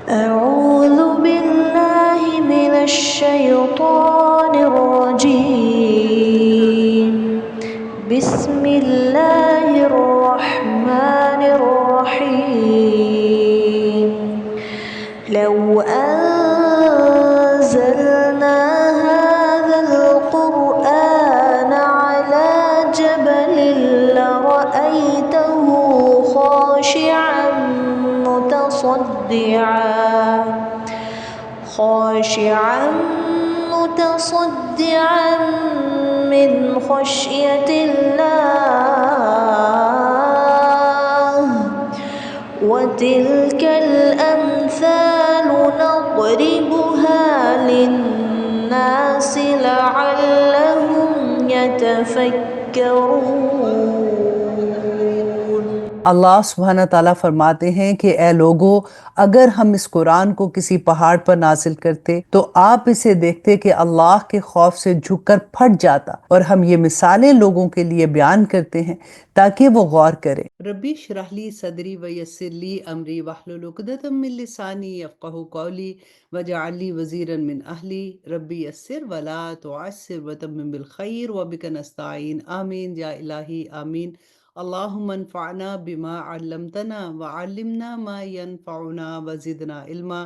أعوذ بالله من الشيطان الرجيم. بسم الله الرحمن الرحيم. لو أنزلنا هذا القرآن على جبل لرأيته خاشعا متصدعا من خشية الله. وتلك الأمثال نضربها للناس لعلهم يتفكرون. اللہ سبحانہ تعالیٰ فرماتے ہیں کہ اے لوگو، اگر ہم اس قرآن کو کسی پہاڑ پر نازل کرتے تو آپ اسے دیکھتے کہ اللہ کے خوف سے جھک کر پھٹ جاتا، اور ہم یہ مثالیں لوگوں کے لیے بیان کرتے ہیں تاکہ وہ غور کریں۔ ربی اشرح لی صدری ویسر لی امری واحلل عقدۃ من لسانی یفقہوا قولی واجعل لی وزیرا من اہلی ربی یسر ولا تعسر وتمم بالخیر وبک نستعین آمین یا الہی آمین۔ اللہم انفعنا بما علمتنا وعلمنا ما ينفعنا وزدنا علما،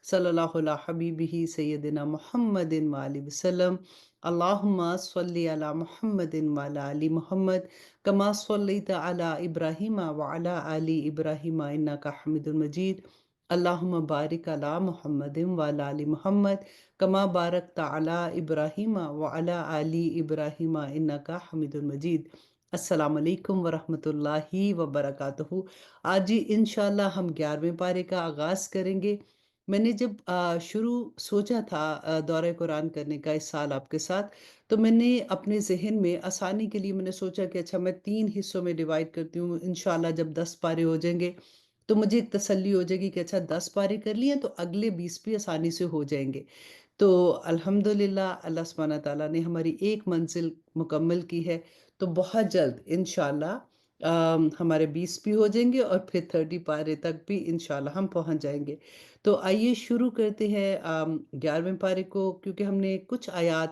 صلی اللہ علی حبیبہ سیدنا محمد وآلہ وسلم۔ اللہم صلی علی محمد وعلی آل محمد کما صلیت علی ابراہیم وعلی آل ابراہیم انک حمید مجید۔ اللہم بارک علی محمد وعلی آل محمد کما بارکت علی ابراہیم وعلی آل ابراہیم انک حمید مجید۔ السلام علیکم ورحمۃ اللہ وبرکاتہ۔ آج جی انشاءاللہ ہم 11ویں پارے کا آغاز کریں گے۔ میں نے جب سوچا تھا دورہ قرآن کرنے کا اس سال آپ کے ساتھ، تو میں نے اپنے ذہن میں آسانی کے لیے میں نے سوچا کہ اچھا میں 3 حصوں میں ڈیوائیڈ کرتی ہوں۔ انشاءاللہ جب 10 پارے ہو جائیں گے تو مجھے ایک تسلی ہو جائے گی کہ اچھا 10 پارے کر لیے تو اگلے 20 بھی آسانی سے ہو جائیں گے۔ تو الحمدللہ اللہ سبحانہ تعالیٰ نے ہماری ایک منزل مکمل کی ہے، تو بہت جلد انشاءاللہ ہمارے 20 بھی ہو جائیں گے اور پھر 30 پارے تک بھی انشاءاللہ ہم پہنچ جائیں گے۔ تو آئیے شروع کرتے ہیں 11ویں پارے کو، کیونکہ ہم نے کچھ آیات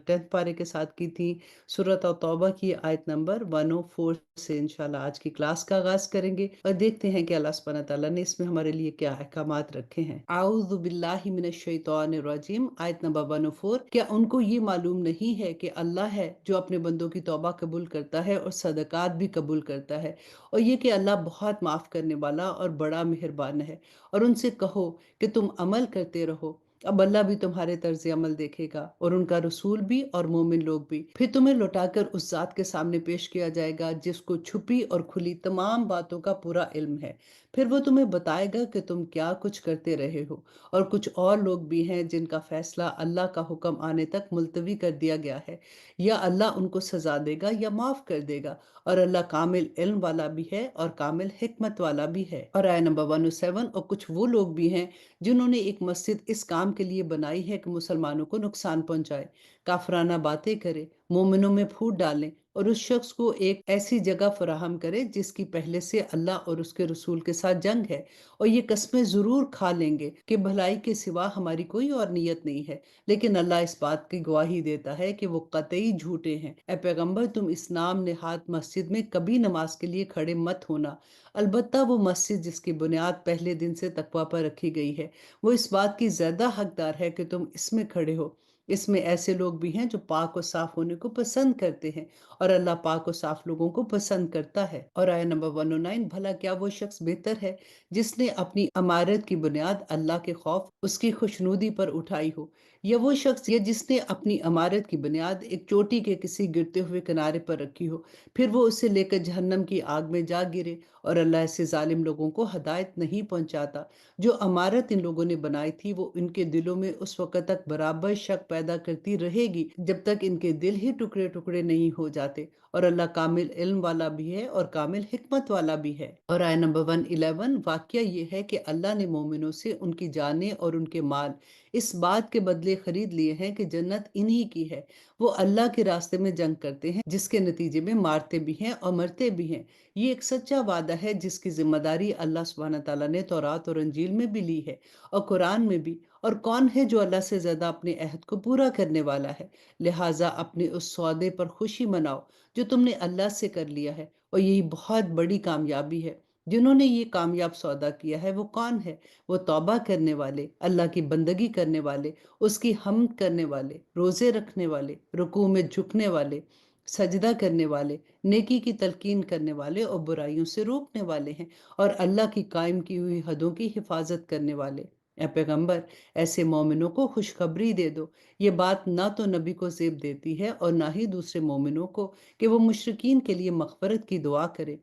10 پارے کے ساتھ کی تھی۔ سورۃ توبہ کی آیت نمبر 104 سے انشاءاللہ آج کی کلاس کا آغاز کریں گے، اور دیکھتے ہیں کہ اللہ سبحانہ تعالیٰ نے اس میں ہمارے لیے کیا احکامات رکھے ہیں۔ اعوذ باللہ من الشیطان الرجیم، آیت نمبر 104۔ کیا ان کو یہ معلوم نہیں ہے کہ اللہ ہے جو اپنے بندوں کی توبہ قبول کرتا ہے اور صدقات بھی قبول کرتا ہے، اور یہ کہ اللہ بہت معاف کرنے والا اور بڑا مہربان ہے۔ اور ان سے کہو کہ تم عمل کرتے رہو، اب اللہ بھی تمہارے طرز عمل دیکھے گا، اور ان کا رسول بھی اور مومن لوگ بھی۔ پھر تمہیں لوٹا کر اس ذات کے سامنے پیش کیا جائے گا جس کو چھپی اور کھلی تمام باتوں کا پورا علم ہے۔ پھر وہ تمہیں بتائے گا کہ تم کیا کچھ کرتے رہے ہو۔ اور کچھ اور لوگ بھی ہیں جن کا فیصلہ اللہ کا حکم آنے تک ملتوی کر دیا گیا ہے، یا اللہ ان کو سزا دے گا یا معاف کر دے گا، اور اللہ کامل علم والا بھی ہے اور کامل حکمت والا بھی ہے۔ اور آیت نمبر 107، اور کچھ وہ لوگ بھی ہیں جنہوں نے ایک مسجد اس کام کے لیے بنائی ہے کہ مسلمانوں کو نقصان پہنچائے، کافرانہ باتیں کرے، مومنوں میں پھوٹ ڈالیں، اور اس شخص کو ایک ایسی جگہ فراہم کرے جس کی پہلے سے اللہ اور اس کے رسول کے ساتھ جنگ ہے، اور یہ قسمیں ضرور کھا لیں گے کہ بھلائی کے سوا ہماری کوئی اور نیت نہیں ہے، لیکن اللہ اس بات کی گواہی دیتا ہے کہ وہ قطعی جھوٹے ہیں۔ اے پیغمبر، تم اس نام نہاد مسجد میں کبھی نماز کے لیے کھڑے مت ہونا، البتہ وہ مسجد جس کی بنیاد پہلے دن سے تقوی پر رکھی گئی ہے، وہ اس بات کی زیادہ حقدار ہے کہ تم اس میں کھڑے ہو۔ اس میں ایسے لوگ بھی ہیں جو پاک و صاف ہونے کو پسند کرتے ہیں، اور اللہ پاک و صاف لوگوں کو پسند کرتا ہے۔ اور آیت نمبر 109، بھلا کیا وہ شخص بہتر ہے جس نے اپنی عمارت کی بنیاد اللہ کے خوف اس کی خوشنودی پر اٹھائی ہو، یا وہ شخص جس نے اپنی عمارت کی بنیاد ایک چوٹی کے کسی گرتے ہوئے کنارے پر رکھی ہو، پھر وہ اسے لے کر جہنم کی آگ میں جا گرے، اور اللہ ایسے ظالم لوگوں کو ہدایت نہیں پہنچاتا۔ جو عمارت ان لوگوں نے بنائی تھی وہ ان کے دلوں میں اس وقت تک برابر شک پیدا کرتی رہے گی جب تک ان کے دل ہی ٹکڑے ٹکڑے نہیں ہو جاتے، اور اللہ کامل علم والا بھی ہے اور کامل حکمت والا بھی ہے۔ اور آیت نمبر 111، واقعہ یہ ہے کہ اللہ نے مومنوں سے ان کی جانیں اور ان کے مال اس بات کے بدلے خرید لیے ہیں کہ جنت انہی کی ہے۔ وہ اللہ کے راستے میں جنگ کرتے ہیں، جس کے نتیجے میں مارتے بھی ہیں اور مرتے بھی ہیں۔ یہ ایک سچا وعدہ ہے جس کی ذمہ داری اللہ سبحانہ تعالیٰ نے تورات اور انجیل میں بھی لی ہے اور قرآن میں بھی۔ اور کون ہے جو اللہ سے زیادہ اپنے عہد کو پورا کرنے والا ہے؟ لہٰذا اپنے اس سودے پر خوشی مناؤ جو تم نے اللہ سے کر لیا ہے، اور یہی بہت بڑی کامیابی ہے۔ جنہوں نے یہ کامیاب سودا کیا ہے وہ کون ہے؟ وہ توبہ کرنے والے، اللہ کی بندگی کرنے والے، اس کی حمد کرنے والے، روزے رکھنے والے، رکوع میں جھکنے والے، سجدہ کرنے والے، نیکی کی تلقین کرنے والے اور برائیوں سے روکنے والے ہیں، اور اللہ کی قائم کی ہوئی حدوں کی حفاظت کرنے والے۔ اے پیغمبر، ایسے مومنوں کو خوشخبری دے دو۔ یہ بات نہ تو نبی کو زیب دیتی ہے اور نہ ہی دوسرے مومنوں کو کہ وہ مشرکین کے لیے مغفرت کی دعا کرے،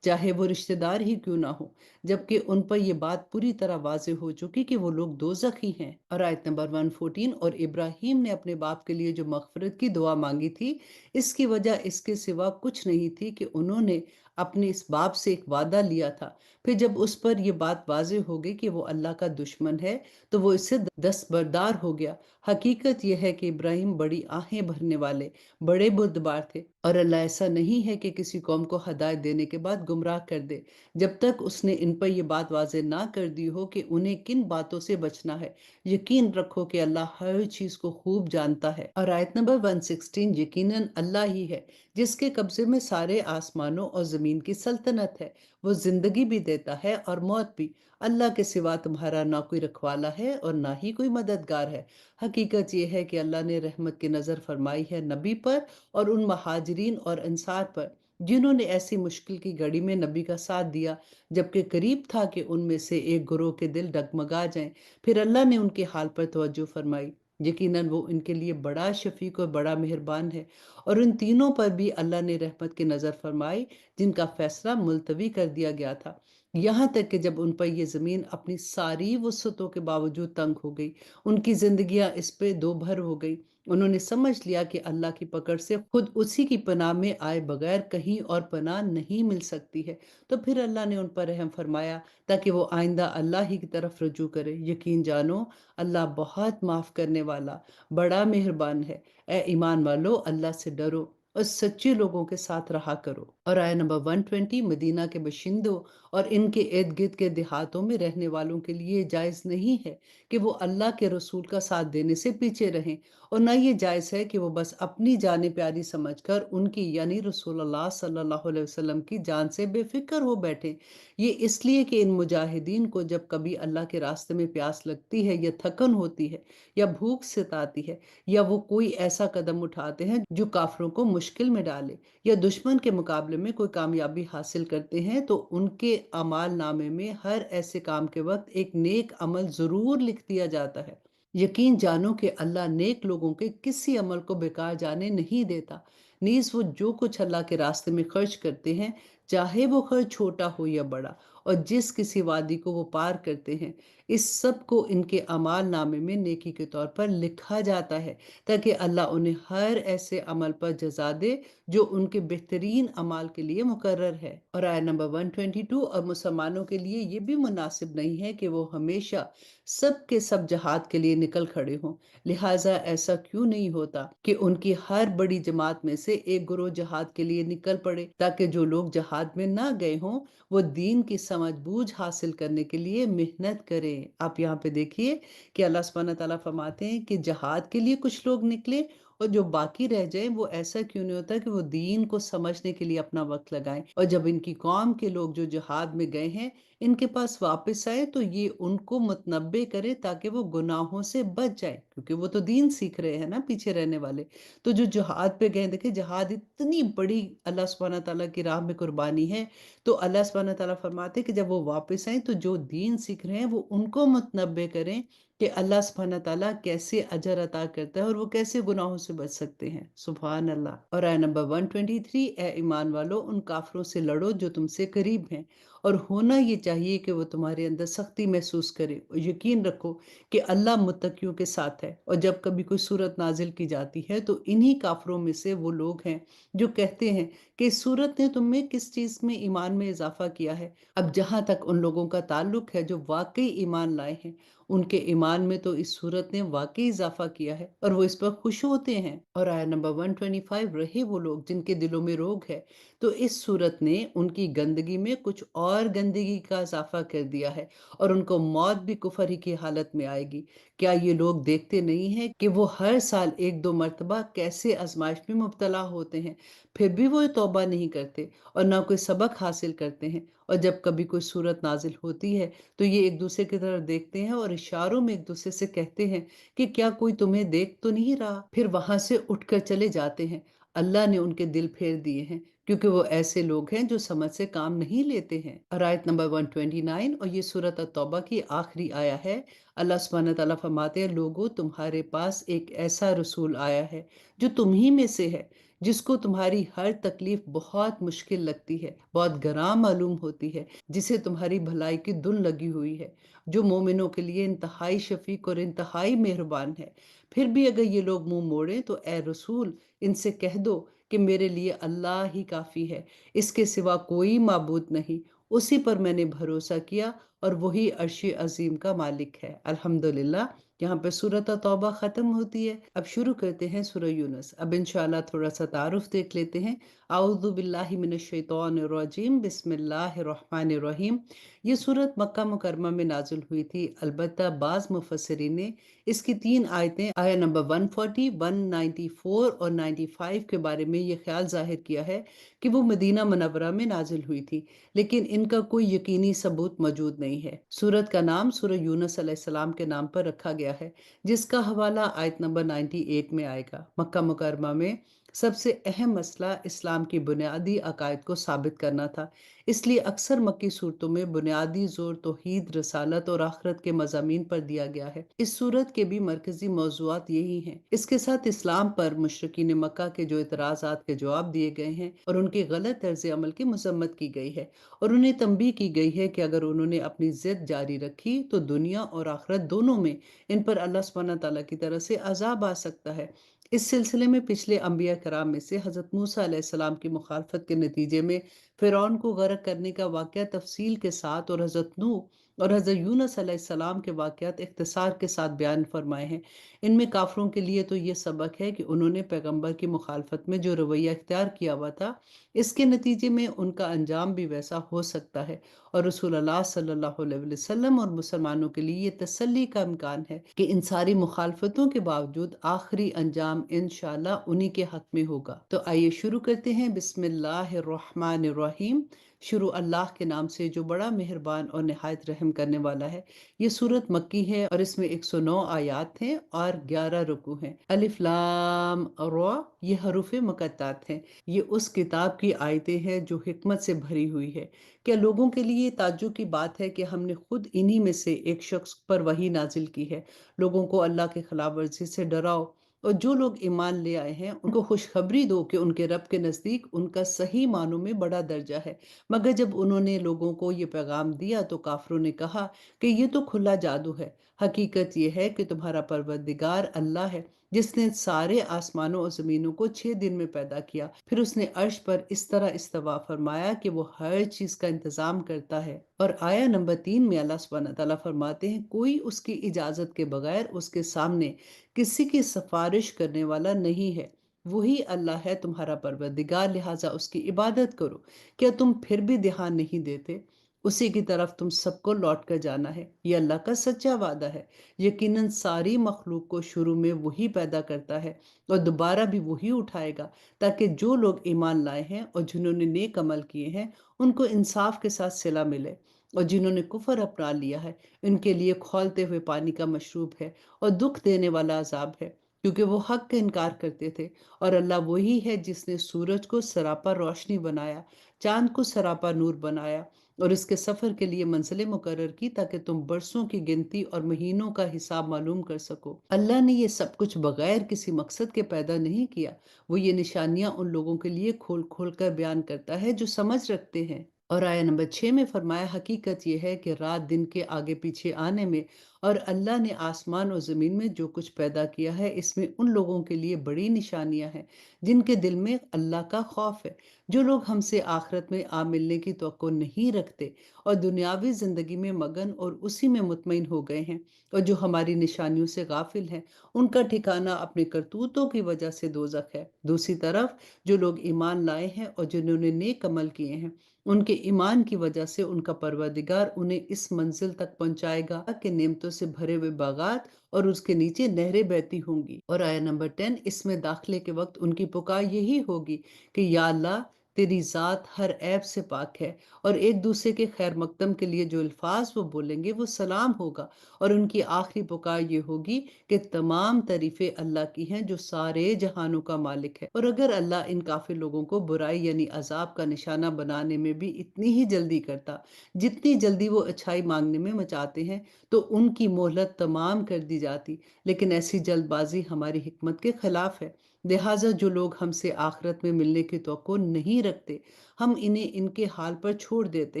چاہے وہ رشتہ دار ہی کیوں نہ ہو، جبکہ ان پر یہ بات پوری طرح واضح ہو چکی کہ وہ لوگ دوزخی ہیں۔ اور آیت نمبر 114، اور ابراہیم نے اپنے باپ کے لیے جو مغفرت کی دعا مانگی تھی، اس کی وجہ اس کے سوا کچھ نہیں تھی کہ انہوں نے اپنے اس باپ سے ایک وعدہ لیا تھا۔ پھر جب اس پر یہ بات واضح ہو گئی کہ وہ اللہ کا دشمن ہے تو وہ اس سے دستبردار ہو گیا۔ حقیقت یہ ہے کہ ابراہیم بڑی آہیں بھرنے والے بڑے بردبار تھے، اور اللہ ایسا نہیں ہے کہ کسی قوم کو ہدایت دینے کے بعد گمراہ کر دے جب تک اس نے ان پر یہ بات واضح نہ کر دی ہو کہ انہیں کن باتوں سے بچنا ہے۔ یقین رکھو کہ اللہ ہر چیز کو خوب جانتا ہے۔ اور آیت نمبر 116، یقیناً اللہ ہی ہے جس کے قبضے میں سارے آسمانوں اور زمین کی سلطنت ہے، وہ زندگی بھی دیتا ہے اور موت بھی۔ اللہ کے سوا تمہارا نہ کوئی رکھوالا ہے اور نہ ہی کوئی مددگار ہے۔ حقیقت یہ ہے کہ اللہ نے رحمت کی نظر فرمائی ہے نبی پر اور ان مہاجرین اور انصار پر جنہوں نے ایسی مشکل کی گھڑی میں نبی کا ساتھ دیا، جبکہ قریب تھا کہ ان میں سے ایک گروہ کے دل ڈگمگا جائیں۔ پھر اللہ نے ان کے حال پر توجہ فرمائی، یقیناً وہ ان کے لیے بڑا شفیق اور بڑا مہربان ہے۔ اور ان تینوں پر بھی اللہ نے رحمت کی نظر فرمائی جن کا فیصلہ ملتوی کر دیا گیا تھا، یہاں تک کہ جب ان پر یہ زمین اپنی ساری وسعتوں کے باوجود تنگ ہو گئی، ان کی زندگیاں اس پہ دو بھر ہو گئی۔ انہوں نے سمجھ لیا کہ اللہ کی پکڑ سے خود اسی کی پناہ میں آئے بغیر کہیں اور پناہ نہیں مل سکتی ہے، تو پھر اللہ نے ان پر رحم فرمایا تاکہ وہ آئندہ اللہ ہی کی طرف رجوع کرے۔ یقین جانو اللہ بہت معاف کرنے والا بڑا مہربان ہے۔ اے ایمان والو، اللہ سے ڈرو اور سچے لوگوں کے ساتھ رہا کرو۔ اور آیت نمبر 120، مدینہ کے باشندوں اور ان کے ارد گرد کے دیہاتوں میں رہنے والوں کے لیے جائز نہیں ہے کہ وہ اللہ کے رسول کا ساتھ دینے سے پیچھے رہیں، اور نہ یہ جائز ہے کہ وہ بس اپنی جانیں پیاری سمجھ کر ان کی یعنی رسول اللہ صلی اللہ علیہ وسلم کی جان سے بے فکر ہو بیٹھیں۔ یہ اس لیے کہ ان مجاہدین کو جب کبھی اللہ کے راستے میں پیاس لگتی ہے یا تھکن ہوتی ہے یا بھوک ستاتی ہے یا وہ کوئی ایسا قدم اٹھاتے ہیں جو کافروں کو مشکل میں ڈالے یا دشمن کے مقابلے میں کوئی کامیابی حاصل کرتے ہیں، تو ان کے اعمال نامے میں ہر ایسے کام کے وقت ایک نیک عمل ضرور لکھ دیا جاتا ہے۔ یقین جانو کہ اللہ نیک لوگوں کے کسی عمل کو بیکار جانے نہیں دیتا، نیز وہ جو کچھ اللہ کے راستے میں خرچ کرتے ہیں، چاہے وہ خرچ چھوٹا ہو یا بڑا، اور جس کسی وادی کو وہ پار کرتے ہیں، اس سب کو ان کے اعمال نامے میں نیکی کے طور پر لکھا جاتا ہے، تاکہ اللہ انہیں ہر ایسے عمل پر جزا دے جو ان کے بہترین اعمال کے لیے مقرر ہے۔ اور آیت نمبر 122، اور مسلمانوں کے لیے یہ بھی مناسب نہیں ہے کہ وہ ہمیشہ سب کے سب جہاد کے لیے نکل کھڑے ہوں، لہٰذا ایسا کیوں نہیں ہوتا کہ ان کی ہر بڑی جماعت میں سے ایک گروہ جہاد کے لیے نکل پڑے، تاکہ جو لوگ جہاد میں نہ گئے ہوں وہ دین کی سمجھ بوجھ حاصل کرنے کے لیے محنت کریں۔ آپ یہاں پہ دیکھیے کہ اللہ سبحانہ تعالیٰ فرماتے ہیں کہ جہاد کے لیے کچھ لوگ نکلے اور جو باقی رہ جائیں وہ ایسا کیوں نہیں ہوتا کہ وہ دین کو سمجھنے کے لیے اپنا وقت لگائیں، اور جب ان کی قوم کے لوگ جو جہاد میں گئے ہیں ان کے پاس واپس آئے تو یہ ان کو متنبع کرے تاکہ وہ گناہوں سے بچ جائیں، کیونکہ وہ تو دین سیکھ رہے ہیں نا پیچھے رہنے والے۔ تو جو جہاد پہ گئے، دیکھیں جہاد اتنی بڑی اللہ سبحانہ تعالیٰ کی راہ میں قربانی ہے، تو اللہ سبحانہ تعالیٰ فرماتے ہیں کہ جب وہ واپس آئیں تو جو دین سیکھ رہے ہیں وہ ان کو متنبع کریں کہ اللہ سبحانہ تعالیٰ کیسے اجر عطا کرتا ہے اور وہ کیسے گناہوں سے بچ سکتے ہیں۔ سبحان اللہ۔ اور آیت نمبر 123، اے ایمان والو، ان کافروں سے لڑو جو تم سے قریب ہیں اور ہونا یہ چاہیے کہ وہ تمہارے اندر سختی محسوس کرے، اور یقین رکھو کہ اللہ متقیوں کے ساتھ ہے۔ اور جب کبھی کوئی صورت نازل کی جاتی ہے تو انہی کافروں میں سے وہ لوگ ہیں جو کہتے ہیں کہ اس صورت نے تم میں کس چیز میں ایمان میں اضافہ کیا ہے۔ اب جہاں تک ان لوگوں کا تعلق ہے جو واقعی ایمان لائے ہیں، ان کے ایمان میں تو اس صورت نے واقعی اضافہ کیا ہے اور وہ اس پر خوش ہوتے ہیں۔ اور آیت نمبر 125، رہے وہ لوگ جن کے دلوں میں روگ ہے تو اس صورت نے ان کی گندگی میں کچھ اور گندگی کا اضافہ کر دیا ہے، اور ان کو موت بھی کفر ہی کی حالت میں آئے گی۔ کیا یہ لوگ دیکھتے نہیں ہیں کہ وہ ہر سال ایک دو مرتبہ کیسے آزمائش میں مبتلا ہوتے ہیں، پھر بھی وہ توبہ نہیں کرتے اور نہ کوئی سبق حاصل کرتے ہیں؟ اور جب کبھی کوئی صورت نازل ہوتی ہے تو یہ ایک دوسرے کی طرف دیکھتے ہیں اور اشاروں میں ایک دوسرے سے کہتے ہیں کہ کیا کوئی تمہیں دیکھ تو نہیں رہا، پھر وہاں سے اٹھ کر چلے جاتے ہیں۔ اللہ نے ان کے دل پھیر دیے ہیں کیونکہ وہ ایسے لوگ ہیں جو سمجھ سے کام نہیں لیتے ہیں۔ اور آیت نمبر 129، اور یہ سورۃ التوبہ کی آخری آیا ہے۔ اللہ سبحانہ تعالیٰ فرماتے ہیں، لوگو تمہارے پاس ایک ایسا رسول آیا ہے جو تم ہی میں سے ہے، جس کو تمہاری ہر تکلیف بہت مشکل لگتی ہے، بہت گراں معلوم ہوتی ہے، جسے تمہاری بھلائی کی دھن لگی ہوئی ہے، جو مومنوں کے لیے انتہائی شفیق اور انتہائی مہربان ہے۔ پھر بھی اگر یہ لوگ منہ موڑیں تو اے رسول ان سے کہہ دو کہ میرے لیے اللہ ہی کافی ہے، اس کے سوا کوئی معبود نہیں، اسی پر میں نے بھروسہ کیا اور وہی عرش عظیم کا مالک ہے۔ الحمدللہ، یہاں پہ سورۃ توبہ ختم ہوتی ہے۔ اب شروع کرتے ہیں سورہ یونس۔ اب انشاءاللہ تھوڑا سا تعارف دیکھ لیتے ہیں۔ اعوذ باللہ من الشیطان الرجیم، بسم اللہ الرحمن الرحیم۔ یہ سورت مکہ مکرمہ میں نازل ہوئی تھی، البتہ بعض مفسرین نے اس کی 3 آیتیں آیت نمبر 140، 194 اور 95 کے بارے میں یہ خیال ظاہر کیا ہے کہ وہ مدینہ منورہ میں نازل ہوئی تھی، لیکن ان کا کوئی یقینی ثبوت موجود نہیں ہے۔ سورت کا نام سورہ یونس علیہ السلام کے نام پر رکھا گیا ہے، جس کا حوالہ آیت نمبر 98 میں آئے گا۔ مکہ مکرمہ میں سب سے اہم مسئلہ اسلام کی بنیادی عقائد کو ثابت کرنا تھا، اس لیے اکثر مکی صورتوں میں بنیادی زور توحید، رسالت اور آخرت کے مضامین پر دیا گیا ہے۔ اس صورت کے بھی مرکزی موضوعات یہی ہیں۔ اس کے ساتھ اسلام پر مشرکین مکہ کے جو اعتراضات کے جواب دیے گئے ہیں اور ان کے غلط طرز عمل کی مذمت کی گئی ہے، اور انہیں تنبیہ کی گئی ہے کہ اگر انہوں نے اپنی ضد جاری رکھی تو دنیا اور آخرت دونوں میں ان پر اللہ سبحانہ تعالیٰ کی طرف سے عذاب آ سکتا ہے۔ اس سلسلے میں پچھلے انبیاء کرام میں سے حضرت موسیٰ علیہ السلام کی مخالفت کے نتیجے میں فرعون کو غرق کرنے کا واقعہ تفصیل کے ساتھ، اور حضرت نوح اور حضرت یونس علیہ السلام کے واقعات اختصار کے ساتھ بیان فرمائے ہیں۔ ان میں کافروں کے لیے تو یہ سبق ہے کہ انہوں نے پیغمبر کی مخالفت میں جو رویہ اختیار کیا ہوا تھا، اس کے نتیجے میں ان کا انجام بھی ویسا ہو سکتا ہے، اور رسول اللہ صلی اللہ علیہ وسلم اور مسلمانوں کے لیے یہ تسلی کا امکان ہے کہ ان ساری مخالفتوں کے باوجود آخری انجام انشاءاللہ انہی کے حق میں ہوگا۔ تو آئیے شروع کرتے ہیں۔ بسم اللہ الرحمن الرحیم۔ شروع اللہ کے نام سے جو بڑا مہربان اور نہایت رحم کرنے والا ہے۔ یہ سورت مکی ہے اور اس میں 109 آیات ہیں اور 11 رکوع ہیں۔ الف لام را، یہ حروف مقطعات ہیں۔ یہ اس کتاب کی آیتیں ہیں جو حکمت سے بھری ہوئی ہے۔ کیا لوگوں کے لیے تعجب کی بات ہے کہ ہم نے خود انہی میں سے ایک شخص پر وحی نازل کی ہے؟ لوگوں کو اللہ کے خلاف ورزی سے ڈراؤ، اور جو لوگ ایمان لے آئے ہیں ان کو خوشخبری دو کہ ان کے رب کے نزدیک ان کا صحیح معنوں میں بڑا درجہ ہے۔ مگر جب انہوں نے لوگوں کو یہ پیغام دیا تو کافروں نے کہا کہ یہ تو کھلا جادو ہے۔ حقیقت یہ ہے کہ تمہارا پروردگار اللہ ہے، جس نے سارے آسمانوں اور زمینوں کو 6 دن میں پیدا کیا، پھر اس نے عرش پر اس طرح استوا فرمایا کہ وہ ہر چیز کا انتظام کرتا ہے۔ اور آیہ نمبر 3 میں اللہ سبحانہ تعالیٰ فرماتے ہیں، کوئی اس کی اجازت کے بغیر اس کے سامنے کسی کی سفارش کرنے والا نہیں ہے، وہی اللہ ہے تمہارا پروردگار، لہٰذا اس کی عبادت کرو۔ کیا تم پھر بھی دھیان نہیں دیتے؟ اسی کی طرف تم سب کو لوٹ کر جانا ہے، یہ اللہ کا سچا وعدہ ہے۔ یقیناً ساری مخلوق کو شروع میں وہی پیدا کرتا ہے اور دوبارہ بھی وہی اٹھائے گا، تاکہ جو لوگ ایمان لائے ہیں اور جنہوں نے نیک عمل کیے ہیں ان کو انصاف کے ساتھ صلہ ملے، اور جنہوں نے کفر اپنا لیا ہے ان کے لیے کھولتے ہوئے پانی کا مشروب ہے اور دکھ دینے والا عذاب ہے، کیونکہ وہ حق کا انکار کرتے تھے۔ اور اللہ وہی ہے جس نے سورج کو سراپا روشنی بنایا، چاند کو سراپا نور بنایا، اور اس کے سفر کے لیے منزلیں مقرر کی تاکہ تم برسوں کی گنتی اور مہینوں کا حساب معلوم کر سکو۔ اللہ نے یہ سب کچھ بغیر کسی مقصد کے پیدا نہیں کیا، وہ یہ نشانیاں ان لوگوں کے لیے کھول کھول کر بیان کرتا ہے جو سمجھ رکھتے ہیں۔ اور آیا نمبر 6 میں فرمایا حقیقت یہ ہے کہ رات دن کے آگے پیچھے آنے میں اور اللہ نے آسمان اور زمین میں جو کچھ پیدا کیا ہے اس میں ان لوگوں کے لیے بڑی نشانیاں ہیں جن کے دل میں اللہ کا خوف ہے، جو لوگ ہم سے آخرت میں آ ملنے کی توقع نہیں رکھتے اور دنیاوی زندگی میں مگن اور اسی میں مطمئن ہو گئے ہیں، اور جو ہماری نشانیوں سے غافل ہیں، ان کا ٹھکانہ اپنے کرتوتوں کی وجہ سے دوزخ ہے۔ دوسری طرف جو لوگ ایمان لائے ہیں اور جنہوں نے نیک عمل کیے ہیں، ان کے ایمان کی وجہ سے ان کا پروردگار انہیں اس منزل تک پہنچائے گا کہ نعمتوں سے بھرے ہوئے باغات اور اس کے نیچے نہریں بہتی ہوں گی۔ اور آیا نمبر 10 اس میں داخلے کے وقت ان کی پکار یہی ہوگی کہ یا اللہ تیری ذات ہر عیب سے پاک ہے، اور ایک دوسرے کے خیر مقدم کے لیے جو الفاظ وہ بولیں گے وہ سلام ہوگا، اور ان کی آخری پکار یہ ہوگی کہ تمام تعریفیں اللہ کی ہیں جو سارے جہانوں کا مالک ہے۔ اور اگر اللہ ان کافر لوگوں کو برائی یعنی عذاب کا نشانہ بنانے میں بھی اتنی ہی جلدی کرتا جتنی جلدی وہ اچھائی مانگنے میں مچاتے ہیں تو ان کی مہلت تمام کر دی جاتی، لیکن ایسی جلد بازی ہماری حکمت کے خلاف ہے۔ لہٰذا جو لوگ ہم سے آخرت میں ملنے کی توقع نہیں رکھتے، ہم انہیں ان کے حال پر چھوڑ دیتے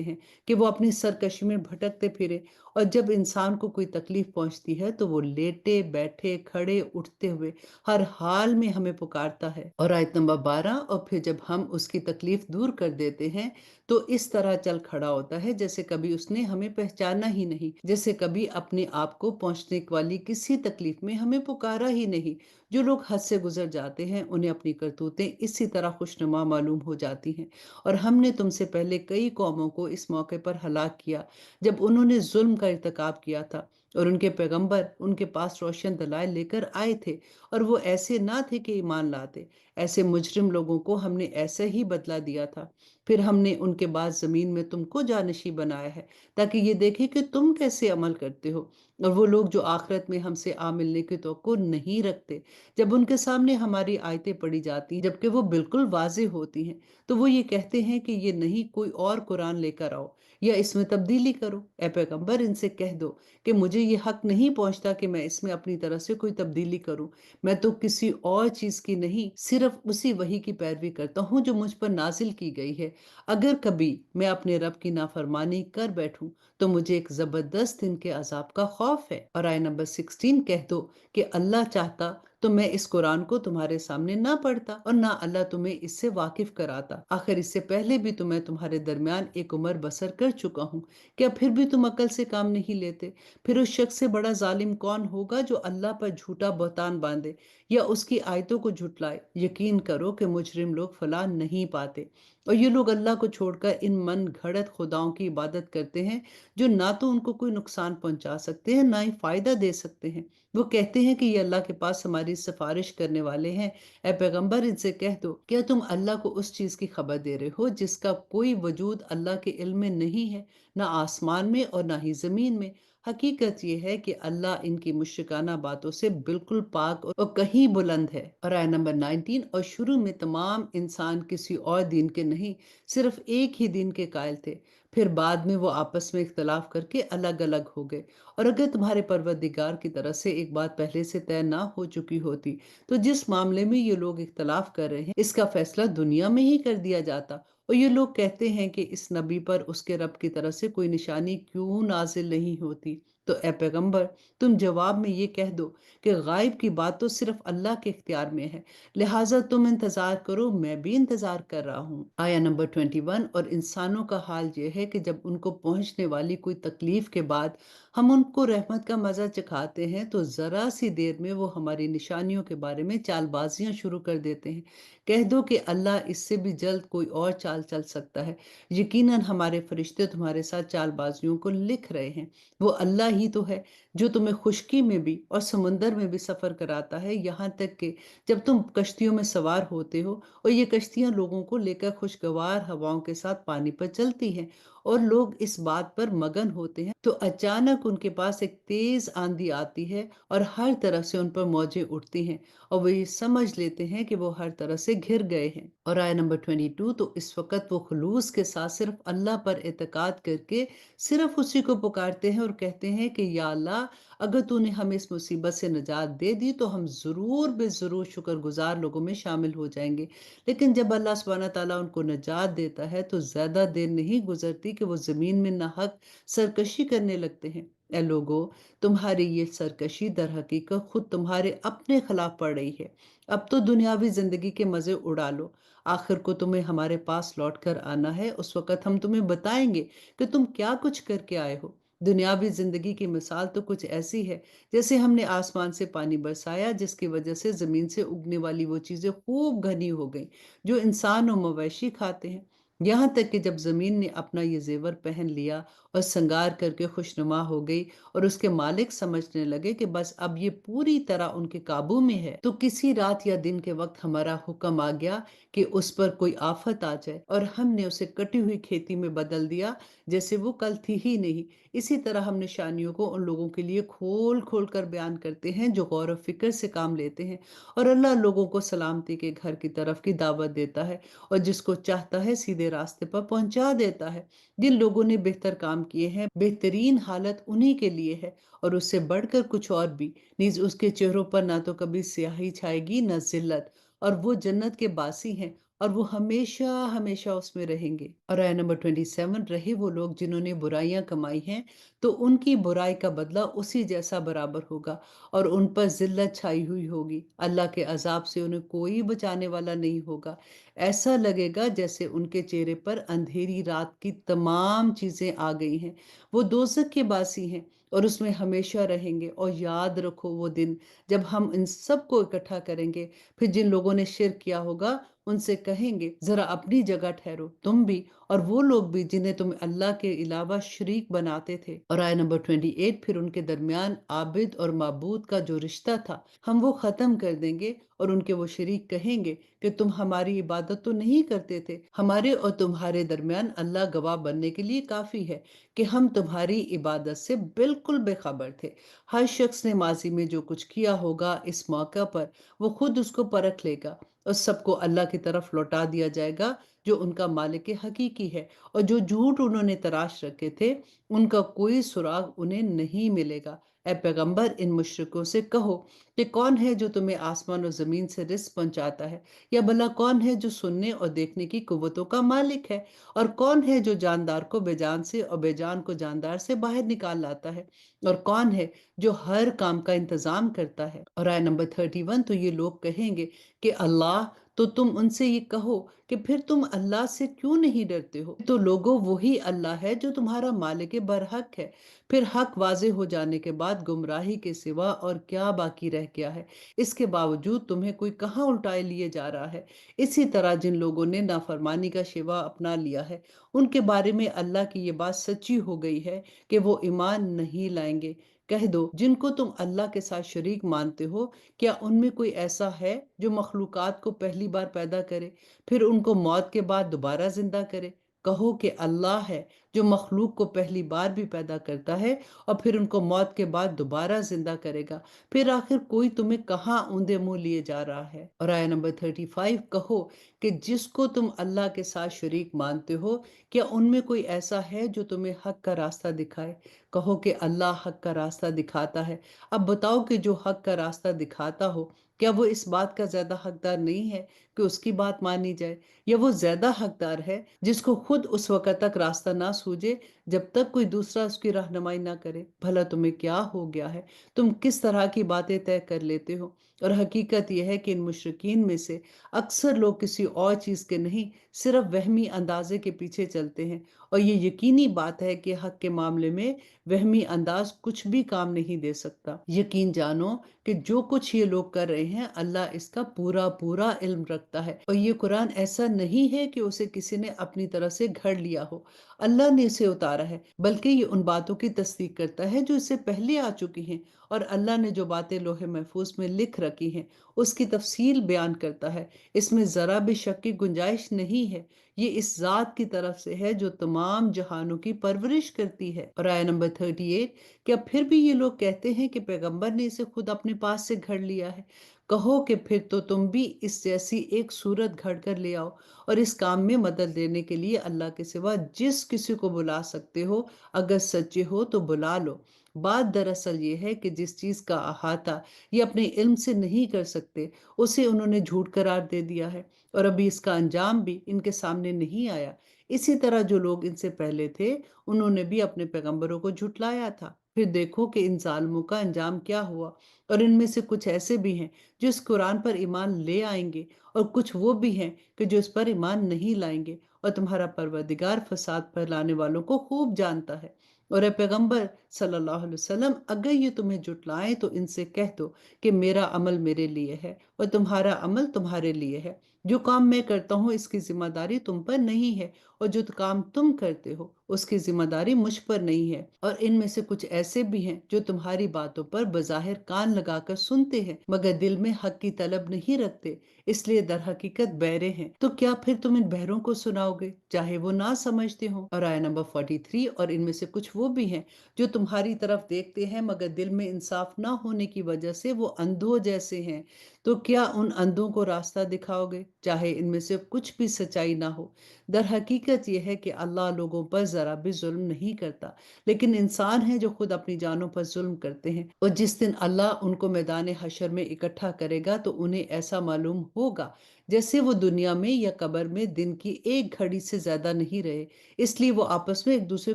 ہیں کہ وہ اپنی سرکشی میں بھٹکتے پھرے، اور جب انسان کو کوئی تکلیف پہنچتی ہے تو وہ لیٹے بیٹھے کھڑے اٹھتے ہوئے ہر حال میں ہمیں پکارتا ہے۔ اور آیت نمبر 12 اور پھر جب ہم اس کی تکلیف دور کر دیتے ہیں تو اس طرح چل کھڑا ہوتا ہے جیسے کبھی اس نے ہمیں پہچانا ہی نہیں، جیسے کبھی اپنے آپ کو پہنچنے والی کسی تکلیف میں ہمیں پکارا ہی نہیں۔ جو لوگ حد سے گزر جاتے ہیں انہیں اپنی کرتوتیں اسی طرح خوشنما معلوم ہو جاتی ہیں، اور ہم نے تم سے پہلے کئی قوموں کو اس موقع پر ہلاک کیا جب انہوں نے ظلم کا ارتکاب کیا تھا، اور ان کے پیغمبر ان کے پاس روشن دلائل لے کر آئے تھے اور وہ ایسے نہ تھے کہ ایمان لاتے۔ ایسے مجرم لوگوں کو ہم نے ایسا ہی بدلہ دیا تھا۔ پھر ہم نے ان کے بعد زمین میں تم کو جانشیں بنایا ہے تاکہ یہ دیکھے کہ تم کیسے عمل کرتے ہو۔ اور وہ لوگ جو آخرت میں ہم سے آ ملنے کی توقع نہیں رکھتے، جب ان کے سامنے ہماری آیتیں پڑھی جاتی ہیں جبکہ وہ بالکل واضح ہوتی ہیں، تو وہ یہ کہتے ہیں کہ یہ نہیں، کوئی اور قرآن لے کر آؤ یا اس میں تبدیلی کرو۔ اے پیغمبر ان سے کہہ دو کہ مجھے یہ حق نہیں پہنچتا کہ میں اس میں اپنی طرف سے کوئی تبدیلی کروں، میں تو کسی اور چیز کی نہیں صرف اسی وحی کی پیروی کرتا ہوں جو مجھ پر نازل کی گئی ہے۔ اگر کبھی میں اپنے رب کی نافرمانی کر بیٹھوں تو مجھے ایک زبردست دن کے عذاب کا خوف ہے۔ اور آیت نمبر 16 کہہ دو کہ اللہ چاہتا تو میں اس قرآن کو تمہارے سامنے نہ پڑھتا اور نہ اللہ تمہیں اس سے واقف کراتا، آخر اس سے پہلے بھی تو میں تمہارے درمیان ایک عمر بسر کر چکا ہوں، کیا پھر بھی تم عقل سے کام نہیں لیتے؟ پھر اس شخص سے بڑا ظالم کون ہوگا جو اللہ پر جھوٹا بہتان باندھے یا اس کی آیتوں کو جھٹلائے؟ یقین کرو کہ مجرم لوگ فلاح نہیں پاتے، اور یہ لوگ اللہ کو چھوڑ کر ان من گھڑت خداؤں کی عبادت کرتے ہیں جو نہ تو ان کو کوئی نقصان پہنچا سکتے ہیں نہ ہی فائدہ دے سکتے ہیں۔ وہ کہتے ہیں کہ یہ اللہ کے پاس ہماری سفارش کرنے والے ہیں۔ اے پیغمبر ان سے کہہ دو کیا تم اللہ کو اس چیز کی خبر دے رہے ہو جس کا کوئی وجود اللہ کے علم میں نہیں ہے، نہ آسمان میں اور نہ ہی زمین میں؟ حقیقت یہ ہے کہ اللہ ان کی مشرکانہ باتوں سے بالکل پاک اور کہیں بلند ہے۔ اور آیت نمبر 19 اور شروع میں تمام انسان کسی اور دین کے نہیں صرف ایک ہی دین کے قائل تھے، پھر بعد میں وہ آپس میں اختلاف کر کے الگ الگ ہو گئے۔ اور اگر تمہارے پروردگار کی طرف سے ایک بات پہلے سے طے نہ ہو چکی ہوتی تو جس معاملے میں یہ لوگ اختلاف کر رہے ہیں اس کا فیصلہ دنیا میں ہی کر دیا جاتا۔ اور یہ لوگ کہتے ہیں کہ اس نبی پر اس کے رب کی طرف سے کوئی نشانی کیوں نازل نہیں ہوتی؟ تو اے پیغمبر تم جواب میں یہ کہہ دو کہ غائب کی بات تو صرف اللہ کے اختیار میں ہے، لہٰذا تم انتظار کرو، میں بھی انتظار کر رہا ہوں۔ آیا نمبر 21 اور انسانوں کا حال یہ ہے کہ جب ان کو پہنچنے والی کوئی تکلیف کے بعد ہم ان کو رحمت کا مزہ چکھاتے ہیں تو ذرا سی دیر میں وہ ہماری نشانیوں کے بارے میں چال بازیاں شروع کر دیتے ہیں۔ کہہ دو کہ اللہ اس سے بھی جلد کوئی اور چال چل سکتا ہے، یقیناً ہمارے فرشتے تمہارے ساتھ چال بازیوں کو لکھ رہے ہیں۔ وہ اللہ ہی تو ہے جو تمہیں خشکی میں بھی اور سمندر میں بھی سفر کراتا ہے، یہاں تک کہ جب تم کشتیوں میں سوار ہوتے ہو اور یہ کشتیاں لوگوں کو لے کر خوشگوار ہواؤں کے ساتھ پانی پر چلتی ہیں اور لوگ اس بات پر مگن ہوتے ہیں تو اچانک ان کے پاس ایک تیز آندھی آتی ہے اور ہر طرف سے ان پر موجیں اٹھتی ہیں اور وہ یہ سمجھ لیتے ہیں کہ وہ ہر طرح سے گھر گئے ہیں۔ اور آیت نمبر 22 تو اس وقت وہ خلوص کے ساتھ صرف اللہ پر اعتقاد کر کے صرف اسی کو پکارتے ہیں اور کہتے ہیں کہ یا اللہ اگر تو نے ہمیں اس مصیبت سے نجات دے دی تو ہم ضرور بے ضرور شکر گزار لوگوں میں شامل ہو جائیں گے۔ لیکن جب اللہ سبحانہ تعالیٰ ان کو نجات دیتا ہے تو زیادہ دیر نہیں گزرتی کہ وہ زمین میں ناحق سرکشی کرنے لگتے ہیں۔ اے لوگو، تمہاری یہ سرکشی در حقیقت خود تمہارے اپنے خلاف پڑ رہی ہے۔ اب تو دنیاوی زندگی کے مزے اڑا لو، آخر کو تمہیں ہمارے پاس لوٹ کر آنا ہے، اس وقت ہم تمہیں بتائیں گے کہ تم کیا کچھ کر کے آئے ہو۔ دنیاوی زندگی کی مثال تو کچھ ایسی ہے جیسے ہم نے آسمان سے پانی برسایا جس کی وجہ سے زمین سے اگنے والی وہ چیزیں خوب گھنی ہو گئیں جو انسان اور مویشی کھاتے ہیں، یہاں تک کہ جب زمین نے اپنا یہ زیور پہن لیا اور سنگار کر کے خوشنما ہو گئی اور اس کے مالک سمجھنے لگے کہ بس اب یہ پوری طرح ان کے قابو میں ہے، تو کسی رات یا دن کے وقت ہمارا حکم آ گیا کہ اس پر کوئی آفت آ جائے اور ہم نے اسے کٹی ہوئی کھیتی میں بدل دیا جیسے وہ کل تھی ہی نہیں۔ اسی طرح ہم نشانیوں کو ان لوگوں کے لیے کھول کھول کر بیان کرتے ہیں جو غور و فکر سے کام لیتے ہیں، اور اللہ لوگوں کو سلامتی کے گھر کی طرف کی دعوت دیتا ہے اور جس کو چاہتا ہے سیدھے راستے پر پہنچا دیتا ہے۔ جن لوگوں نے بہتر کام کیے ہیں بہترین حالت انہی کے لیے ہے اور اس سے بڑھ کر کچھ اور بھی، نیز اس کے چہروں پر نہ تو کبھی سیاہی چھائے گی نہ ذلت، اور وہ جنت کے باسی ہیں اور وہ ہمیشہ ہمیشہ اس میں رہیں گے۔ اور آیت نمبر 27، رہے وہ لوگ جنہوں نے برائیاں کمائی ہیں تو ان کی برائی کا بدلہ اسی جیسا برابر ہوگا اور ان پر ذلت چھائی ہوئی ہوگی، اللہ کے عذاب سے انہیں کوئی بچانے والا نہیں ہوگا۔ ایسا لگے گا جیسے ان کے چہرے پر اندھیری رات کی تمام چیزیں آ گئی ہیں، وہ دوزخ کے باسی ہیں اور اس میں ہمیشہ رہیں گے۔ اور یاد رکھو وہ دن جب ہم ان سب کو اکٹھا کریں گے، پھر جن لوگوں نے شرک کیا ہوگا ان سے کہیں گے ذرا اپنی جگہ ٹھہرو، تم بھی اور وہ لوگ بھی جنہیں تم اللہ کے علاوہ شریک بناتے تھے۔ اور آیت نمبر 28، پھر ان کے درمیان عابد اور معبود کا جو رشتہ تھا ہم وہ ختم کر دیں گے، اور ان کے وہ شریک کہیں گے کہ تم ہماری عبادت تو نہیں کرتے تھے، ہمارے اور تمہارے درمیان اللہ گواہ بننے کے لیے کافی ہے کہ ہم تمہاری عبادت سے بالکل بے خبر تھے۔ ہر شخص نے ماضی میں جو کچھ کیا ہوگا اس موقع پر وہ خود اس کو پرکھ لے گا، اور سب کو اللہ کی طرف لوٹا دیا جائے گا جو ان کا مالک حقیقی ہے، اور جو جھوٹ انہوں نے تراش رکھے تھے ان کا کوئی سراغ انہیں نہیں ملے گا۔ اے پیغمبر، ان مشرکوں سے کہو کہ کون ہے جو تمہیں آسمان اور زمین سے رزق پہنچاتا ہے، یا بھلا کون ہے جو سننے اور دیکھنے کی قوتوں کا مالک ہے، اور کون ہے جو جاندار کو بے جان سے اور بے جان کو جاندار سے باہر نکال لاتا ہے، اور کون ہے جو ہر کام کا انتظام کرتا ہے۔ اور آیت نمبر 31، تو یہ لوگ کہیں گے کہ اللہ، تو تم ان سے یہ کہو کہ پھر تم اللہ سے کیوں نہیں ڈرتے ہو؟ تو لوگو، وہی اللہ ہے جو تمہارا مالک برحق ہے۔ پھر حق واضح ہو جانے کے بعد گمراہی کے سوا اور کیا باقی رہ گیا ہے؟ اس کے باوجود تمہیں کوئی کہاں الٹائے لیے جا رہا ہے؟ اسی طرح جن لوگوں نے نافرمانی کا شیوا اپنا لیا ہے ان کے بارے میں اللہ کی یہ بات سچی ہو گئی ہے کہ وہ ایمان نہیں لائیں گے۔ کہہ دو، جن کو تم اللہ کے ساتھ شریک مانتے ہو، کیا ان میں کوئی ایسا ہے جو مخلوقات کو پہلی بار پیدا کرے پھر ان کو موت کے بعد دوبارہ زندہ کرے؟ کہو کہ اللہ ہے جو مخلوق کو پہلی بار بھی پیدا کرتا ہے اور پھر ان کو موت کے بعد دوبارہ زندہ کرے گا، پھر آخر کوئی تمہیں کہاں اوندے منہ لیے جا رہا ہے؟ اور آیت نمبر 35، کہو کہ جس کو تم اللہ کے ساتھ شریک مانتے ہو کیا ان میں کوئی ایسا ہے جو تمہیں حق کا راستہ دکھائے؟ کہو کہ اللہ حق کا راستہ دکھاتا ہے۔ اب بتاؤ کہ جو حق کا راستہ دکھاتا ہو کیا وہ اس بات کا زیادہ حقدار نہیں ہے کہ اس کی بات مانی جائے، یا وہ زیادہ حقدار ہے جس کو خود اس وقت تک راستہ نہ سوجے جب تک کوئی دوسرا اس کی رہنمائی نہ کرے؟ بھلا تمہیں کیا ہو گیا ہے؟ تم کس طرح کی باتیں طے کر لیتے ہو؟ اور حقیقت یہ ہے کہ ان مشرکین میں سے اکثر لوگ کسی اور چیز کے نہیں صرف وہمی اندازے کے پیچھے چلتے ہیں، اور یہ یقینی بات ہے کہ حق کے معاملے میں وہمی انداز کچھ بھی کام نہیں دے سکتا۔ یقین جانو کہ جو کچھ یہ لوگ کر رہے ہیں اللہ اس کا پورا پورا علم رکھتا ہے، اور یہ قرآن ایسا نہیں ہے کہ اسے کسی نے اپنی طرح سے گھڑ لیا ہو، اللہ نے اسے اتارا ہے، بلکہ یہ ان باتوں کی تصدیق کرتا ہے جو اس سے پہلے آ چکی ہیں، اور اللہ نے جو باتیں لوح محفوظ میں لکھ رکھی ہیں اس کی تفصیل بیان کرتا ہے، اس میں ذرا بھی شک کی گنجائش نہیں ہے۔ یہ اس ذات کی طرف سے ہے جو تمام جہانوں کی پرورش کرتی ہے۔ اور آیت نمبر 38، کیا پھر بھی یہ لوگ کہتے ہیں کہ پیغمبر نے اسے خود اپنے پاس سے گھڑ لیا ہے؟ کہو کہ پھر تو تم بھی اس جیسی ایک صورت گھڑ کر لے آؤ، اور اس کام میں مدد لینے کے لیے اللہ کے سوا جس کسی کو بلا سکتے ہو اگر سچے ہو تو بلا لو، بات دراصل یہ ہے کہ جس چیز کا احاطہ یہ اپنے علم سے نہیں کر سکتے اسے انہوں نے جھوٹ قرار دے دیا ہے، اور ابھی اس کا انجام بھی ان کے سامنے نہیں آیا۔ اسی طرح جو لوگ ان سے پہلے تھے انہوں نے بھی اپنے پیغمبروں کو جھٹلایا تھا۔ پھر دیکھو کہ ان ظالموں کا انجام کیا ہوا، اور ان میں سے کچھ ایسے بھی ہیں جو اس قرآن پر ایمان لے آئیں گے، اور کچھ وہ بھی ہیں کہ جو اس پر ایمان نہیں لائیں گے، اور تمہارا پروردگار فساد پھیلانے والوں کو خوب جانتا ہے۔ اور اے پیغمبر صلی اللہ علیہ وسلم، اگر یہ تمہیں جھٹلائیں تو ان سے کہہ دو کہ میرا عمل میرے لیے ہے اور تمہارا عمل تمہارے لیے ہے۔ جو کام میں کرتا ہوں اس کی ذمہ داری تم پر نہیں ہے، اور جو کام تم کرتے ہو اس کی ذمہ داری مجھ پر نہیں ہے۔ اور ان میں سے کچھ ایسے بھی ہیں جو تمہاری باتوں پر بظاہر کان لگا کر سنتے ہیں مگر دل میں حق کی طلب نہیں رکھتے، اس لیے در حقیقت بہرے ہیں۔ تو کیا پھر تم ان بہروں کو سناؤ گے چاہے وہ نہ سمجھتے ہوں؟ اور آیہ نمبر 43، اور ان میں سے کچھ وہ بھی ہیں جو تمہاری طرف دیکھتے ہیں مگر دل میں انصاف نہ ہونے کی وجہ سے وہ اندھوں جیسے ہیں، تو کیا ان اندھوں کو راستہ دکھاؤ گے چاہے ان میں سے کچھ بھی سچائی نہ ہو؟ در حقیقت یہ ہے کہ اللہ لوگوں پر ذرا بھی ظلم نہیں کرتا، لیکن انسان ہیں جو خود اپنی جانوں پر ظلم کرتے ہیں۔ اور جس دن اللہ ان کو میدان حشر میں اکٹھا کرے گا تو انہیں ایسا معلوم ہوگا جیسے وہ دنیا میں یا قبر میں دن کی ایک گھڑی سے زیادہ نہیں رہے، اس لیے وہ آپس میں ایک دوسرے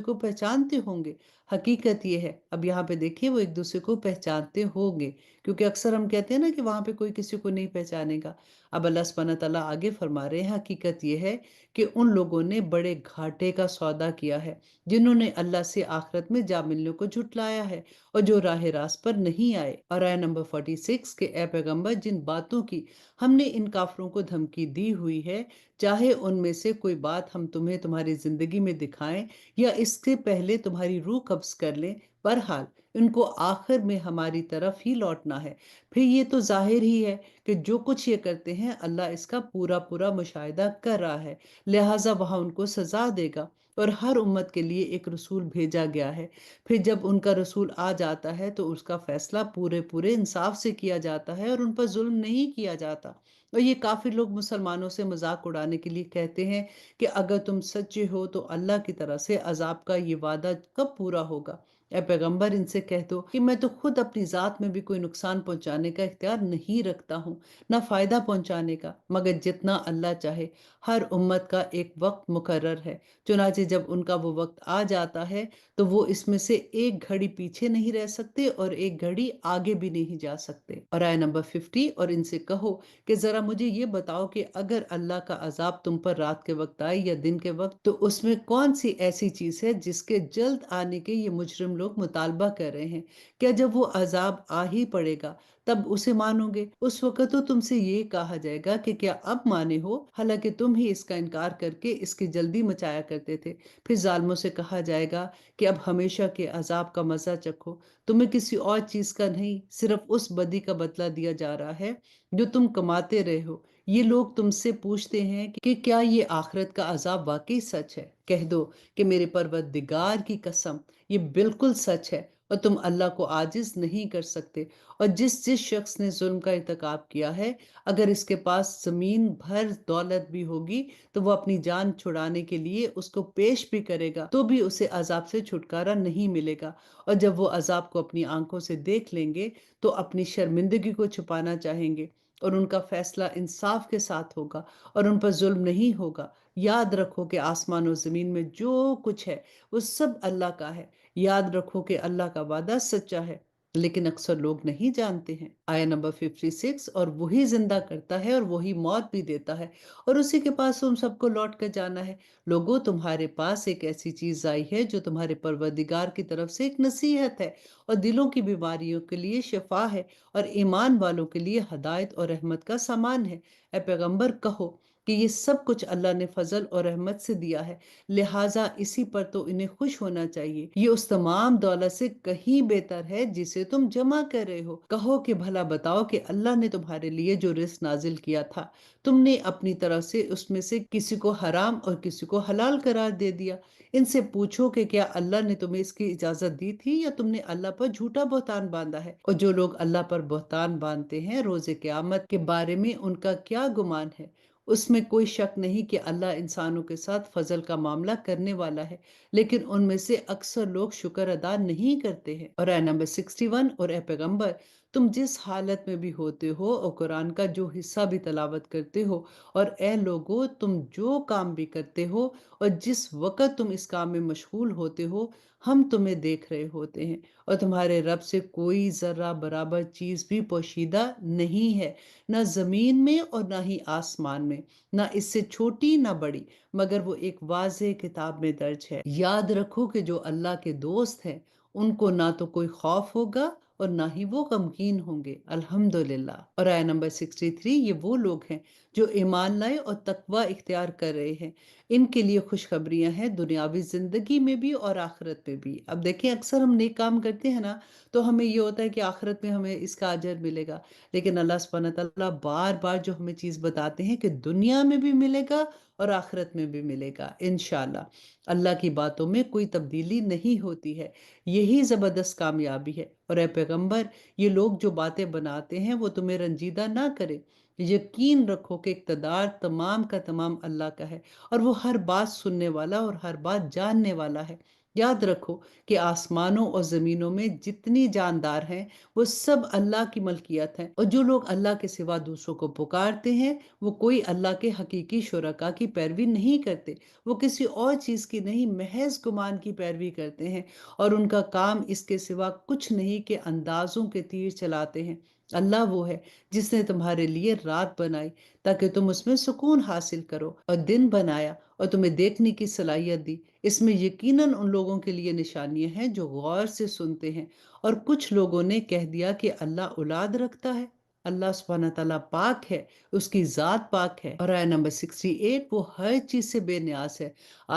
کو پہچانتے ہوں گے۔ حقیقت یہ ہے، اب یہاں پہ دیکھیے، وہ ایک دوسرے کو پہچانتے ہوں گے، کیونکہ اکثر ہم کہتے ہیں نا کہ وہاں پہ کوئی کسی کو نہیں پہچانے گا۔ اب اللہ سبحانہ تعالیٰ آگے فرما رہے ہیں، حقیقت یہ ہے کہ ان لوگوں نے بڑے گھاٹے کا سودا کیا ہے جنہوں نے اللہ سے آخرت میں جا ملنے کو جھٹلایا ہے اور جو راہ راست پر نہیں آئے۔ اور آیہ نمبر 46 کے اے پیغمبر، جن باتوں کی ہم نے ان کافروں کو دھمکی دی ہوئی ہے، چاہے ان میں سے کوئی بات ہم تمہیں تمہاری زندگی میں دکھائیں یا اس سے پہلے تمہاری روح قبض کر لیں، بہرحال ان کو آخر میں ہماری طرف ہی لوٹنا ہے۔ پھر یہ تو ظاہر ہی ہے کہ جو کچھ یہ کرتے ہیں اللہ اس کا پورا پورا مشاہدہ کر رہا ہے، لہٰذا وہاں ان کو سزا دے گا۔ اور ہر امت کے لیے ایک رسول بھیجا گیا ہے، پھر جب ان کا رسول آ جاتا ہے تو اس کا فیصلہ پورے پورے انصاف سے کیا جاتا ہے اور ان پر ظلم نہیں کیا جاتا۔ اور یہ کافر لوگ مسلمانوں سے مذاق اڑانے کے لیے کہتے ہیں کہ اگر تم سچے ہو تو اللہ کی طرف سے عذاب کا یہ وعدہ کب پورا ہوگا؟ اے پیغمبر، ان سے کہہ دو کہ میں تو خود اپنی ذات میں بھی کوئی نقصان پہنچانے کا اختیار نہیں رکھتا ہوں، نہ فائدہ پہنچانے کا، مگر جتنا اللہ چاہے۔ ہر امت کا ایک وقت مقرر ہے، چنانچہ جب ان کا وہ وقت آ جاتا ہے تو وہ اس میں سے ایک گھڑی پیچھے نہیں رہ سکتے اور ایک گھڑی آگے بھی نہیں جا سکتے۔ اور آیہ نمبر 50، اور ان سے کہو کہ ذرا مجھے یہ بتاؤ کہ اگر اللہ کا عذاب تم پر رات کے وقت آئے یا دن کے وقت تو اس میں کون سی ایسی چیز ہے جس کے جلد آنے کے یہ مجرم لوگ مطالبہ کر رہے ہیں؟ کیا جب وہ عذاب آ ہی پڑے گا تب اسے مانو گے؟ اس وقت تو تم سے یہ کہا جائے گا کہ کیا اب مانے ہو، حالانکہ تم ہی اس کا انکار کر کے اس کی جلدی مچایا کرتے تھے۔ پھر ظالموں سے کہا جائے گا کہ اب ہمیشہ کے عذاب کا مزہ چکھو، تمہیں کسی اور چیز کا نہیں، صرف اس بدی کا بدلہ دیا جا رہا ہے جو تم کماتے رہے ہو۔ یہ لوگ تم سے پوچھتے ہیں کہ کیا یہ آخرت کا عذاب واقعی سچ ہے؟ کہہ دو کہ میرے پروردگار کی قسم، یہ بالکل سچ ہے اور تم اللہ کو عاجز نہیں کر سکتے۔ اور جس شخص نے ظلم کا ارتکاب کیا ہے، اگر اس کے پاس زمین بھر دولت بھی ہوگی تو وہ اپنی جان چھڑانے کے لیے اس کو پیش بھی کرے گا تو بھی اسے عذاب سے چھٹکارا نہیں ملے گا۔ اور جب وہ عذاب کو اپنی آنکھوں سے دیکھ لیں گے تو اپنی شرمندگی کو چھپانا چاہیں گے، اور ان کا فیصلہ انصاف کے ساتھ ہوگا اور ان پر ظلم نہیں ہوگا۔ یاد رکھو کہ آسمان و زمین میں جو کچھ ہے وہ سب اللہ کا ہے۔ یاد رکھو کہ اللہ کا وعدہ سچا ہے، لیکن اکثر لوگ نہیں جانتے ہیں۔ آیہ نمبر 56، اور وہی زندہ کرتا ہے اور وہی موت بھی دیتا ہے اور اسی کے پاس تم سب کو لوٹ کر جانا ہے۔ لوگوں، تمہارے پاس ایک ایسی چیز آئی ہے جو تمہارے پروردگار کی طرف سے ایک نصیحت ہے اور دلوں کی بیماریوں کے لیے شفا ہے اور ایمان والوں کے لیے ہدایت اور رحمت کا سامان ہے۔ اے پیغمبر، کہو کہ یہ سب کچھ اللہ نے فضل اور رحمت سے دیا ہے، لہٰذا اسی پر تو انہیں خوش ہونا چاہیے۔ یہ اس تمام دولت سے کہیں بہتر ہے جسے تم جمع کر رہے ہو۔ کہو کہ بھلا بتاؤ کہ اللہ نے تمہارے لیے جو رزق نازل کیا تھا، تم نے اپنی طرف سے اس میں سے کسی کو حرام اور کسی کو حلال قرار دے دیا۔ ان سے پوچھو کہ کیا اللہ نے تمہیں اس کی اجازت دی تھی یا تم نے اللہ پر جھوٹا بہتان باندھا ہے؟ اور جو لوگ اللہ پر بہتان باندھتے ہیں، روز قیامت کے بارے میں ان کا کیا گمان ہے؟ اس میں کوئی شک نہیں کہ اللہ انسانوں کے ساتھ فضل کا معاملہ کرنے والا ہے، لیکن ان میں سے اکثر لوگ شکر ادا نہیں کرتے ہیں۔ اور آیت نمبر 61، اور اے پیغمبر تم جس حالت میں بھی ہوتے ہو اور قرآن کا جو حصہ بھی تلاوت کرتے ہو، اور اے لوگو تم جو کام بھی کرتے ہو اور جس وقت تم اس کام میں مشغول ہوتے ہو، ہم تمہیں دیکھ رہے ہوتے ہیں، اور تمہارے رب سے کوئی ذرہ برابر چیز بھی پوشیدہ نہیں ہے، نہ زمین میں اور نہ ہی آسمان میں، نہ اس سے چھوٹی نہ بڑی، مگر وہ ایک واضح کتاب میں درج ہے۔ یاد رکھو کہ جو اللہ کے دوست ہیں ان کو نہ تو کوئی خوف ہوگا اور نہ ہی وہ غمگین ہوں گے۔ الحمدللہ۔ اور آیت نمبر 63، یہ وہ لوگ ہیں جو ایمان لائے اور تقوی اختیار کر رہے ہیں، ان کے لیے خوشخبریاں ہیں دنیاوی زندگی میں بھی اور آخرت میں بھی۔ اب دیکھیں اکثر ہم نیک کام کرتے ہیں نا، تو ہمیں یہ ہوتا ہے کہ آخرت میں ہمیں اس کا اجر ملے گا، لیکن اللہ سبحانہ تعالیٰ بار بار جو ہمیں چیز بتاتے ہیں کہ دنیا میں بھی ملے گا اور آخرت میں بھی ملے گا انشاءاللہ۔ اللہ کی باتوں میں کوئی تبدیلی نہیں ہوتی ہے، یہی زبردست کامیابی ہے۔ اور اے پیغمبر یہ لوگ جو باتیں بناتے ہیں وہ تمہیں رنجیدہ نہ کرے، یقین رکھو کہ اقتدار تمام کا تمام اللہ کا ہے، اور وہ ہر بات سننے والا اور ہر بات جاننے والا ہے۔ یاد رکھو کہ آسمانوں اور زمینوں میں جتنی جاندار ہیں وہ سب اللہ کی ملکیت ہے، اور جو لوگ اللہ کے سوا دوسروں کو پکارتے ہیں وہ کوئی اللہ کے حقیقی شرکا کی پیروی نہیں کرتے، وہ کسی اور چیز کی نہیں محض گمان کی پیروی کرتے ہیں، اور ان کا کام اس کے سوا کچھ نہیں کہ اندازوں کے تیر چلاتے ہیں۔ اللہ وہ ہے جس نے تمہارے لیے رات بنائی تاکہ تم اس میں سکون حاصل کرو، اور دن بنایا اور تمہیں دیکھنے کی صلاحیت دی۔ اس میں یقیناً ان لوگوں کے لیے نشانیاں ہیں جو غور سے سنتے ہیں۔ اور کچھ لوگوں نے کہہ دیا کہ اللہ اولاد رکھتا ہے، اللہ سبحانہ تعالیٰ پاک ہے، اس کی ذات پاک ہے۔ اور آیت نمبر 68، وہ ہر چیز سے بے نیاز ہے،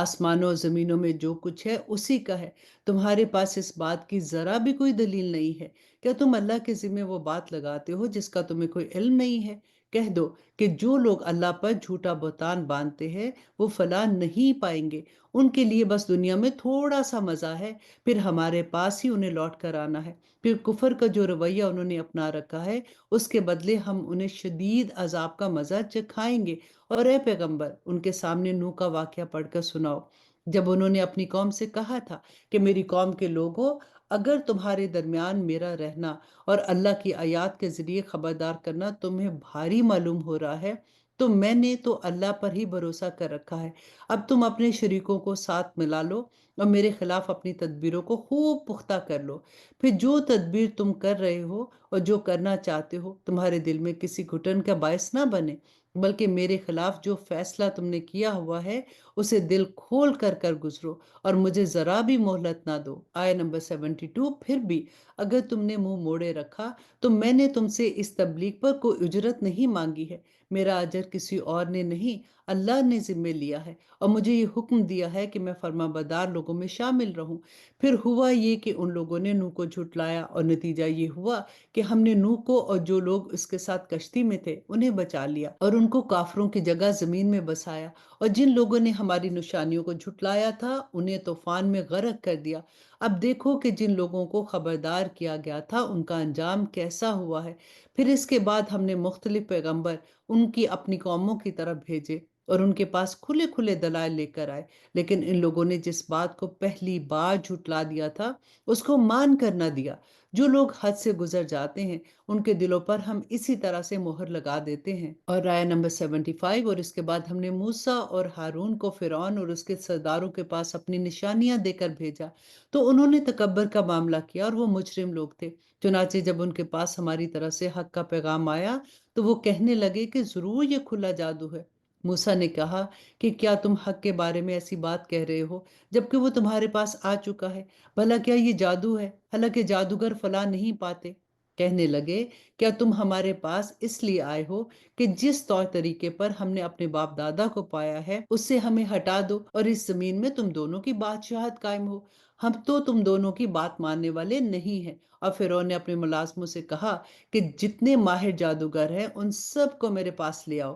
آسمانوں اور زمینوں میں جو کچھ ہے اسی کا ہے، تمہارے پاس اس بات کی ذرا بھی کوئی دلیل نہیں ہے، کیا تم اللہ کے ذمہ وہ بات لگاتے ہو جس کا تمہیں کوئی علم نہیں ہے؟ کہہ دو کہ جو لوگ اللہ پر جھوٹا بہتان باندھتے ہیں وہ فلاح نہیں پائیں گے، ان کے لیے بس دنیا میں تھوڑا سا مزہ ہے، پھر ہمارے پاس ہی انہیں لوٹ کر آنا ہے، پھر کفر کا جو رویہ انہوں نے اپنا رکھا ہے اس کے بدلے ہم انہیں شدید عذاب کا مزہ چکھائیں گے۔ اور اے پیغمبر ان کے سامنے نوح کا واقعہ پڑھ کر سناؤ، جب انہوں نے اپنی قوم سے کہا تھا کہ میری قوم کے لوگوں، اگر تمہارے درمیان میرا رہنا اور اللہ کی آیات کے ذریعے خبردار کرنا تمہیں بھاری معلوم ہو رہا ہے تو میں نے تو اللہ پر ہی بھروسہ کر رکھا ہے، اب تم اپنے شریکوں کو ساتھ ملا لو اور میرے خلاف اپنی تدبیروں کو خوب پختہ کر لو، پھر جو تدبیر تم کر رہے ہو اور جو کرنا چاہتے ہو تمہارے دل میں کسی گھٹن کا باعث نہ بنے، بلکہ میرے خلاف جو فیصلہ تم نے کیا ہوا ہے اسے دل کھول کر کر گزرو اور مجھے ذرا بھی مہلت نہ دو۔ آیت نمبر 72، پھر بھی اگر تم نے منہ موڑے رکھا تو میں نے تم سے اس تبلیغ پر کوئی اجرت نہیں مانگی ہے، میرا اجر کسی اور نے نہیں اللہ نے ذمہ لیا ہے، اور مجھے یہ حکم دیا ہے کہ میں فرما بردار لوگوں میں شامل رہوں۔ پھر ہوا یہ کہ ان لوگوں نے نوح کو جھٹلایا، اور نتیجہ یہ ہوا کہ ہم نے نوح کو اور جو لوگ اس کے ساتھ کشتی میں تھے انہیں بچا لیا، اور ان کو کافروں کی جگہ زمین میں بسایا، اور جن لوگوں نے ہماری نشانیوں کو جھٹلایا تھا انہیں طوفان میں غرق کر دیا۔ اب دیکھو کہ جن لوگوں کو خبردار کیا گیا تھا ان کا انجام کیسا ہوا ہے۔ پھر اس کے بعد ہم نے مختلف پیغمبر ان کی اپنی قوموں کی طرف بھیجے اور ان کے پاس کھلے کھلے دلائل لے کر آئے، لیکن ان لوگوں نے جس بات کو پہلی بار جھٹلا دیا تھا اس کو مان کر نہ دیا۔ جو لوگ حد سے گزر جاتے ہیں ان کے دلوں پر ہم اسی طرح سے مہر لگا دیتے ہیں۔ اور آیت نمبر 75، اور اس کے بعد ہم نے موسیٰ اور ہارون کو فرعون اور اس کے سرداروں کے پاس اپنی نشانیاں دے کر بھیجا، تو انہوں نے تکبر کا معاملہ کیا اور وہ مجرم لوگ تھے۔ چنانچہ جب ان کے پاس ہماری طرف سے حق کا پیغام آیا تو وہ کہنے لگے کہ ضرور یہ کھلا جادو ہے۔ موسیٰ نے کہا کہ کیا تم حق کے بارے میں ایسی بات کہہ رہے ہو جبکہ وہ تمہارے پاس آ چکا ہے؟ بھلا کیا یہ جادو ہے؟ حالانکہ جادوگر فلاح نہیں پاتے۔ کہنے لگے کیا تم ہمارے پاس اس لیے آئے ہو کہ جس طور طریقے پر ہم نے اپنے باپ دادا کو پایا ہے اس سے ہمیں ہٹا دو اور اس زمین میں تم دونوں کی بادشاہت قائم ہو؟ ہم تو تم دونوں کی بات ماننے والے نہیں ہیں۔ اور فرعون نے اپنے ملازموں سے کہا کہ جتنے ماہر جادوگر ہیں ان سب کو میرے پاس لے آؤ۔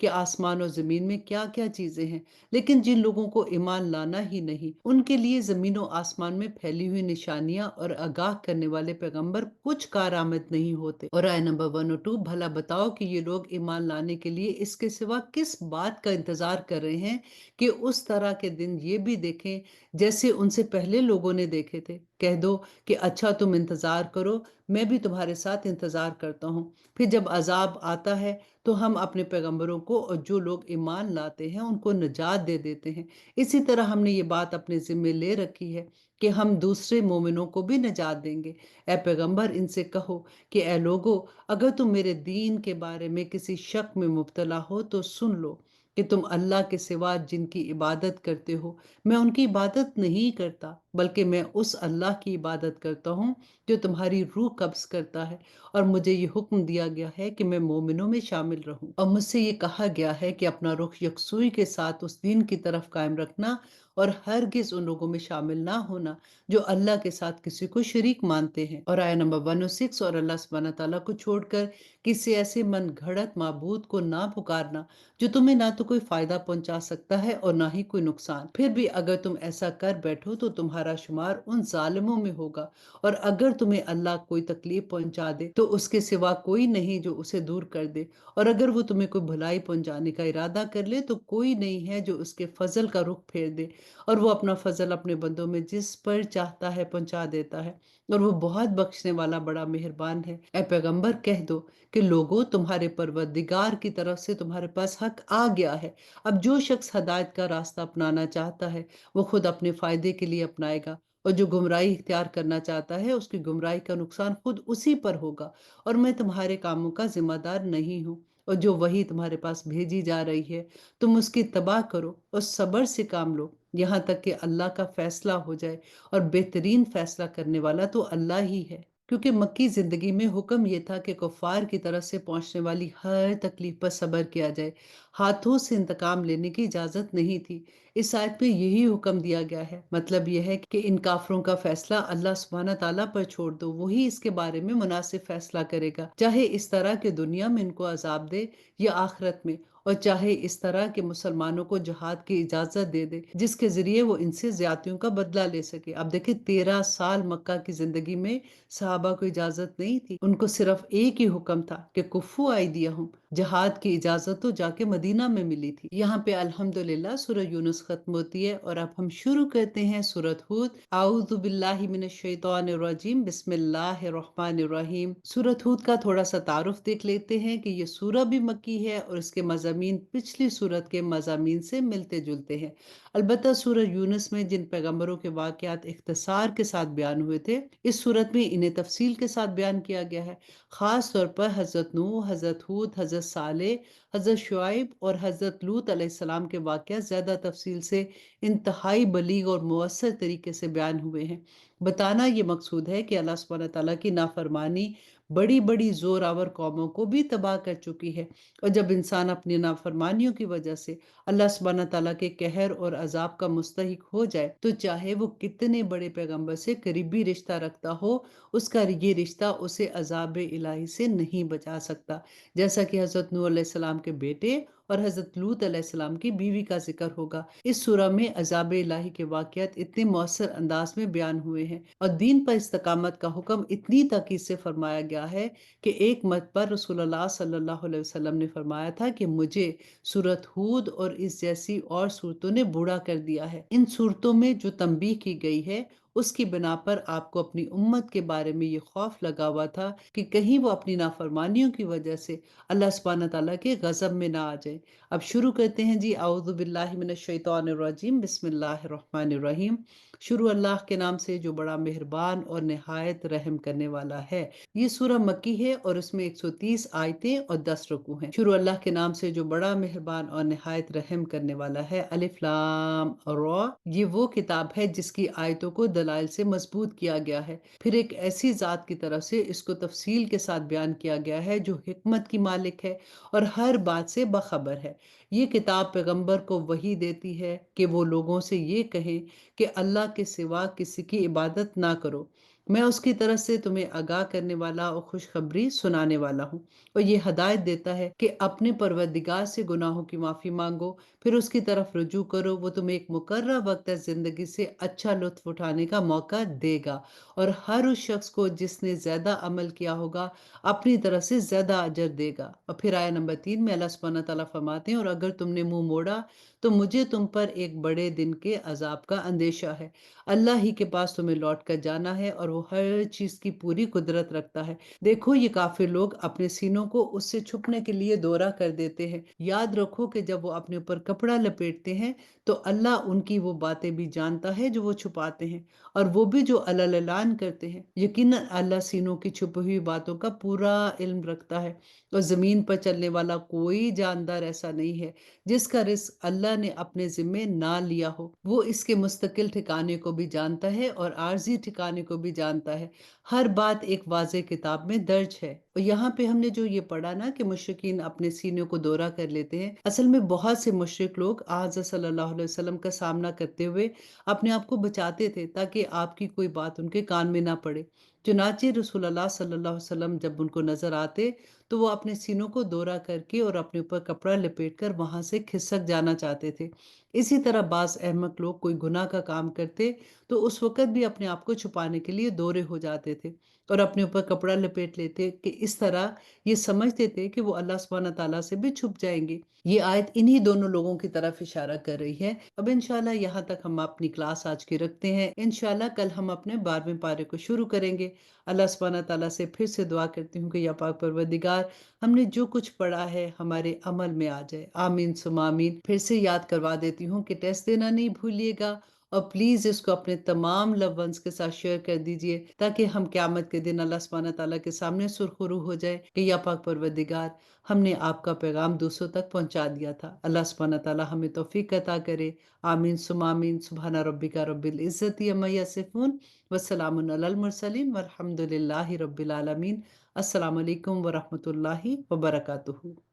کہ آسمان اور زمین میں کیا کیا چیزیں ہیں، لیکن جن لوگوں کو ایمان لانا ہی نہیں، ان کے لیے زمین و آسمان میں پھیلی ہوئی نشانیاں اور آگاہ کرنے والے پیغمبر کچھ کارآمد نہیں ہوتے۔ اور آیت نمبر 102، بھلا بتاؤ کہ یہ لوگ ایمان لانے کے لیے اس کے سوا کس بات کا انتظار کر رہے ہیں کہ اس طرح کے دن یہ بھی دیکھیں جیسے ان سے پہلے لوگوں نے دیکھے تھے؟ کہہ دو کہ اچھا تم انتظار کرو، میں بھی تمہارے ساتھ انتظار کرتا ہوں۔ پھر جب عذاب آتا ہے تو ہم اپنے پیغمبروں کو اور جو لوگ ایمان لاتے ہیں ان کو نجات دے دیتے ہیں۔ اسی طرح ہم نے یہ بات اپنے ذمے لے رکھی ہے کہ ہم دوسرے مومنوں کو بھی نجات دیں گے۔ اے پیغمبر ان سے کہو کہ اے لوگو، اگر تم میرے دین کے بارے میں کسی شک میں مبتلا ہو تو سن لو کہ تم اللہ کے سوا جن کی عبادت کرتے ہو میں ان کی عبادت نہیں کرتا، بلکہ میں اس اللہ کی عبادت کرتا ہوں جو تمہاری روح قبض کرتا ہے، اور مجھے یہ حکم دیا گیا ہے کہ میں مومنوں میں شامل رہوں، اور مجھ سے یہ کہا گیا ہے کہ اپنا رخ یکسوئی کے ساتھ اس دین کی طرف قائم رکھنا اور ہرگز ان لوگوں میں شامل نہ ہونا جو اللہ کے ساتھ کسی کو شریک مانتے ہیں۔ اور آیت نمبر 106، اور اللہ سبحانہ تعالیٰ کو چھوڑ کر کسی ایسے من گھڑت معبود کو نہ پکارنا جو تمہیں نہ تو کوئی فائدہ پہنچا سکتا ہے اور نہ ہی کوئی نقصان۔ پھر بھی اگر تم ایسا کر بیٹھو تو تمہارا شمار ان ظالموں میں ہوگا، اور اگر تمہیں اللہ کوئی تکلیف پہنچا دے تو اس کے سوا کوئی نہیں جو اسے دور کر دے، اور اگر وہ تمہیں کوئی بھلائی پہنچانے کا ارادہ کر لے تو کوئی نہیں ہے جو اس کے فضل کا رخ پھیر دے، اور وہ اپنا فضل اپنے بندوں میں جس پر چاہتا ہے پہنچا دیتا ہے، اور وہ بہت بخشنے والا بڑا مہربان ہے۔ اے پیغمبر کہہ دو کہ لوگوں، تمہارے پروردگار کی طرف سے تمہارے پاس حق آ گیا ہے، اب جو شخص ہدایت کا راستہ اپنانا چاہتا ہے وہ خود اپنے فائدے کے لیے اپنائے گا، اور جو گمراہی اختیار کرنا چاہتا ہے اس کی گمراہی کا نقصان خود اسی پر ہوگا، اور میں تمہارے کاموں کا ذمہ دار نہیں ہوں۔ اور جو وحی تمہارے پاس بھیجی جا رہی ہے تم اس کی اتباع کرو اور صبر سے کام لو یہاں تک کہ اللہ کا فیصلہ ہو جائے، اور بہترین فیصلہ کرنے والا تو اللہ ہی ہے۔ کیونکہ مکی زندگی میں حکم یہ تھا کہ کفار کی طرف سے پہنچنے والی ہر تکلیف پر صبر کیا جائے، ہاتھوں سے انتقام لینے کی اجازت نہیں تھی۔ اس آیت میں یہی حکم دیا گیا ہے، مطلب یہ ہے کہ ان کافروں کا فیصلہ اللہ سبحانہ تعالیٰ پر چھوڑ دو، وہی اس کے بارے میں مناسب فیصلہ کرے گا، چاہے اس طرح کہ دنیا میں ان کو عذاب دے یا آخرت میں، اور چاہے اس طرح کہ مسلمانوں کو جہاد کی اجازت دے دے جس کے ذریعے وہ ان سے زیادتیوں کا بدلہ لے سکے۔ اب دیکھیں 13 سال مکہ کی زندگی میں صحابہ کو اجازت نہیں تھی، ان کو صرف ایک ہی حکم تھا کہ کفو ایدیہم، جہاد کی اجازت تو جا کے مدینہ میں ملی تھی۔ یہاں پہ الحمدللہ سورہ یونس ختم ہوتی ہے، اور اب ہم شروع کرتے ہیں سورۃ ہود۔ اعوذ باللہ من الشیطان الرجیم، بسم اللہ الرحمن الرحیم۔ سورۃ ہود کا تھوڑا سا تعارف دیکھ لیتے ہیں کہ یہ سورہ بھی مکی ہے اور اس کے مضامین پچھلی سورت کے مضامین سے ملتے جلتے ہیں۔ البتہ سورہ یونس میں جن پیغمبروں کے واقعات اختصار کے ساتھ بیان ہوئے تھے، اس سورت میں انہیں تفصیل کے ساتھ بیان کیا گیا ہے۔ خاص طور پر حضرت نوح، حضرت ہود، حضرت صالح، حضرت شعیب اور حضرت لوط علیہ السلام کے واقعات زیادہ تفصیل سے، انتہائی بلیغ اور مؤثر طریقے سے بیان ہوئے ہیں۔ بتانا یہ مقصود ہے کہ اللہ سبحانہ تعالیٰ کی نافرمانی بڑی بڑی زور آور قوموں کو بھی تباہ کر چکی ہے، اور جب انسان اپنی نافرمانیوں کی وجہ سے اللہ سبحانہ تعالیٰ کے قہر اور عذاب کا مستحق ہو جائے تو چاہے وہ کتنے بڑے پیغمبر سے قریبی رشتہ رکھتا ہو، اس کا یہ رشتہ اسے عذاب الہی سے نہیں بچا سکتا، جیسا کہ حضرت نوح علیہ السلام کے بیٹے اور حضرت لوط علیہ السلام کی بیوی کا ذکر ہوگا۔ اس سورہ میں عذاب الہی کے واقعات اتنے مؤثر انداز میں بیان ہوئے ہیں، اور دین پر استقامت کا حکم اتنی تاکید سے فرمایا گیا ہے کہ ایک مرتبہ رسول اللہ صلی اللہ علیہ وسلم نے فرمایا تھا کہ مجھے سورۃ ہود اور اس جیسی اور سورتوں نے بوڑھا کر دیا ہے۔ ان سورتوں میں جو تنبیہ کی گئی ہے اس کی بنا پر آپ کو اپنی امت کے بارے میں یہ خوف لگا ہوا تھا کہ کہیں وہ اپنی نافرمانیوں کی وجہ سے اللہ سبحانہ تعالیٰ کے غضب میں نہ آ جائے۔ اب شروع کرتے ہیں جی، اعوذ باللہ من الشیطان الرجیم، بسم اللہ الرحمن الرحیم۔ شروع اللہ کے نام سے جو بڑا مہربان اور نہایت رحم کرنے والا ہے۔ یہ سورہ مکی ہے اور اس میں 130 آیتیں اور 10 رکوع ہیں۔ شروع اللہ کے نام سے جو بڑا مہربان اور نہایت رحم کرنے والا ہے۔ الف لام را، یہ وہ کتاب ہے جس کی آیتوں کو دلائل سے مضبوط کیا گیا ہے، پھر ایک ایسی ذات کی طرف سے اس کو تفصیل کے ساتھ بیان کیا گیا ہے جو حکمت کی مالک ہے اور ہر بات سے باخبر ہے۔ یہ کتاب پیغمبر کو وحی دیتی ہے کہ وہ لوگوں سے یہ کہیں کہ اللہ کے سوا کسی کی عبادت نہ کرو، میں اس کی طرف سے تمہیں آگاہ کرنے والا اور خوشخبری سنانے والا ہوں، اور یہ ہدایت دیتا ہے کہ اپنے پروردگار سے گناہوں کی معافی مانگو، پھر اس کی طرف رجوع کرو، وہ تمہیں ایک مقررہ وقت زندگی سے اچھا لطف اٹھانے کا موقع دے گا، اور ہر اس شخص کو جس نے زیادہ عمل کیا ہوگا اپنی طرف سے زیادہ اجر دے گا۔ اور پھر آیہ نمبر 3 میں اللہ سبحانہ تعالیٰ فرماتے ہیں، اور اگر تم نے منہ موڑا تو مجھے تم پر ایک بڑے دن کے عذاب کا اندیشہ ہے۔ اللہ ہی کے پاس تمہیں لوٹ کر جانا ہے، اور وہ ہر چیز کی پوری قدرت رکھتا ہے۔ دیکھو یہ کافر لوگ اپنے سینوں کو اس سے چھپنے کے لیے دورہ کر دیتے ہیں۔ یاد رکھو کہ جب وہ اپنے اوپر کپڑا لپیٹتے ہیں تو اللہ ان کی وہ باتیں بھی جانتا ہے جو وہ چھپاتے ہیں، اور وہ بھی جو اعلان کرتے ہیں۔ یقیناً اللہ سینوں کی چھپی ہوئی باتوں کا پورا علم رکھتا ہے، اور زمین پر چلنے والا کوئی جاندار ایسا نہیں ہے جس کا رزق اللہ نے اپنے ذمے نہ لیا ہو۔ وہ اس کے مستقل ٹھکانے کو بھی جانتا ہے اور عارضی ٹھکانے کو بھی جانتا ہے۔ ہر بات ایک واضح کتاب میں درج ہے۔ اور یہاں پہ ہم نے جو یہ پڑھا نا کہ مشرکین اپنے سینے کو دورہ کر لیتے ہیں، اصل میں بہت سے مشرک لوگ حضرت صلی اللہ علیہ وسلم کا سامنا کرتے ہوئے اپنے آپ کو بچاتے تھے تاکہ آپ کی کوئی بات ان کے کان میں نہ پڑے۔ چنانچہ رسول اللہ صلی اللہ علیہ وسلم جب ان کو نظر آتے تو وہ اپنے سینوں کو دورہ کر کے اور اپنے اوپر کپڑا لپیٹ کر وہاں سے کھسک جانا چاہتے تھے۔ اسی طرح بعض احمق لوگ کوئی گناہ کا کام کرتے تو اس وقت بھی اپنے آپ کو چھپانے کے لیے دورے ہو جاتے تھے اور اپنے اوپر کپڑا لپیٹ لیتے کہ اس طرح یہ سمجھتے تھے کہ وہ اللہ سبحانہ تعالیٰ سے بھی چھپ جائیں گے۔ یہ آیت انہی دونوں لوگوں کی طرف اشارہ کر رہی ہے۔ اب انشاءاللہ یہاں تک ہم اپنی کلاس آج کی رکھتے ہیں۔ انشاءاللہ کل ہم اپنے 12ویں پارے کو شروع کریں گے۔ اللہ سبحانہ تعالیٰ سے پھر سے دعا کرتی ہوں کہ یا پاک پروردگار ہم نے جو کچھ پڑھا ہے ہمارے عمل میں آ جائے، آمین ثم آمین۔ پھر سے یاد کروا دیتی ہوں کہ ٹیسٹ دینا نہیں بھولیے گا، اور پلیز اس کو اپنے تمام لو ونس کے ساتھ شیئر کر دیجئے تاکہ ہم قیامت کے دن اللہ سبحانہ تعالیٰ کے سامنے سرخرو ہو جائے کہ یا پاک پروردگار ہم نے آپ کا پیغام دوسروں تک پہنچا دیا تھا۔ اللہ سبحانہ تعالیٰ ہمیں توفیق عطا کرے، آمین ثم آمین۔ سبحان ربک رب العزت عما یصفون وسلام علی المرسلین والحمد للہ رب العالمین۔ السلام علیکم ورحمۃ اللہ وبرکاتہ۔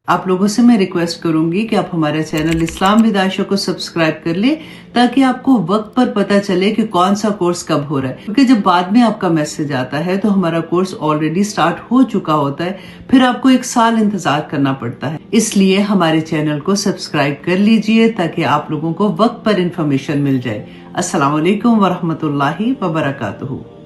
آپ لوگوں سے میں ریکویسٹ کروں گی کہ آپ ہمارے چینل اسلام ود عائشہ کو سبسکرائب کر لیں تاکہ آپ کو وقت پر پتہ چلے کہ کون سا کورس کب ہو رہا ہے، کیونکہ جب بعد میں آپ کا میسج آتا ہے تو ہمارا کورس آلریڈی سٹارٹ ہو چکا ہوتا ہے، پھر آپ کو 1 سال انتظار کرنا پڑتا ہے۔ اس لیے ہمارے چینل کو سبسکرائب کر لیجئے تاکہ آپ لوگوں کو وقت پر انفارمیشن مل جائے۔ السلام علیکم ورحمۃ اللہ وبرکاتہ۔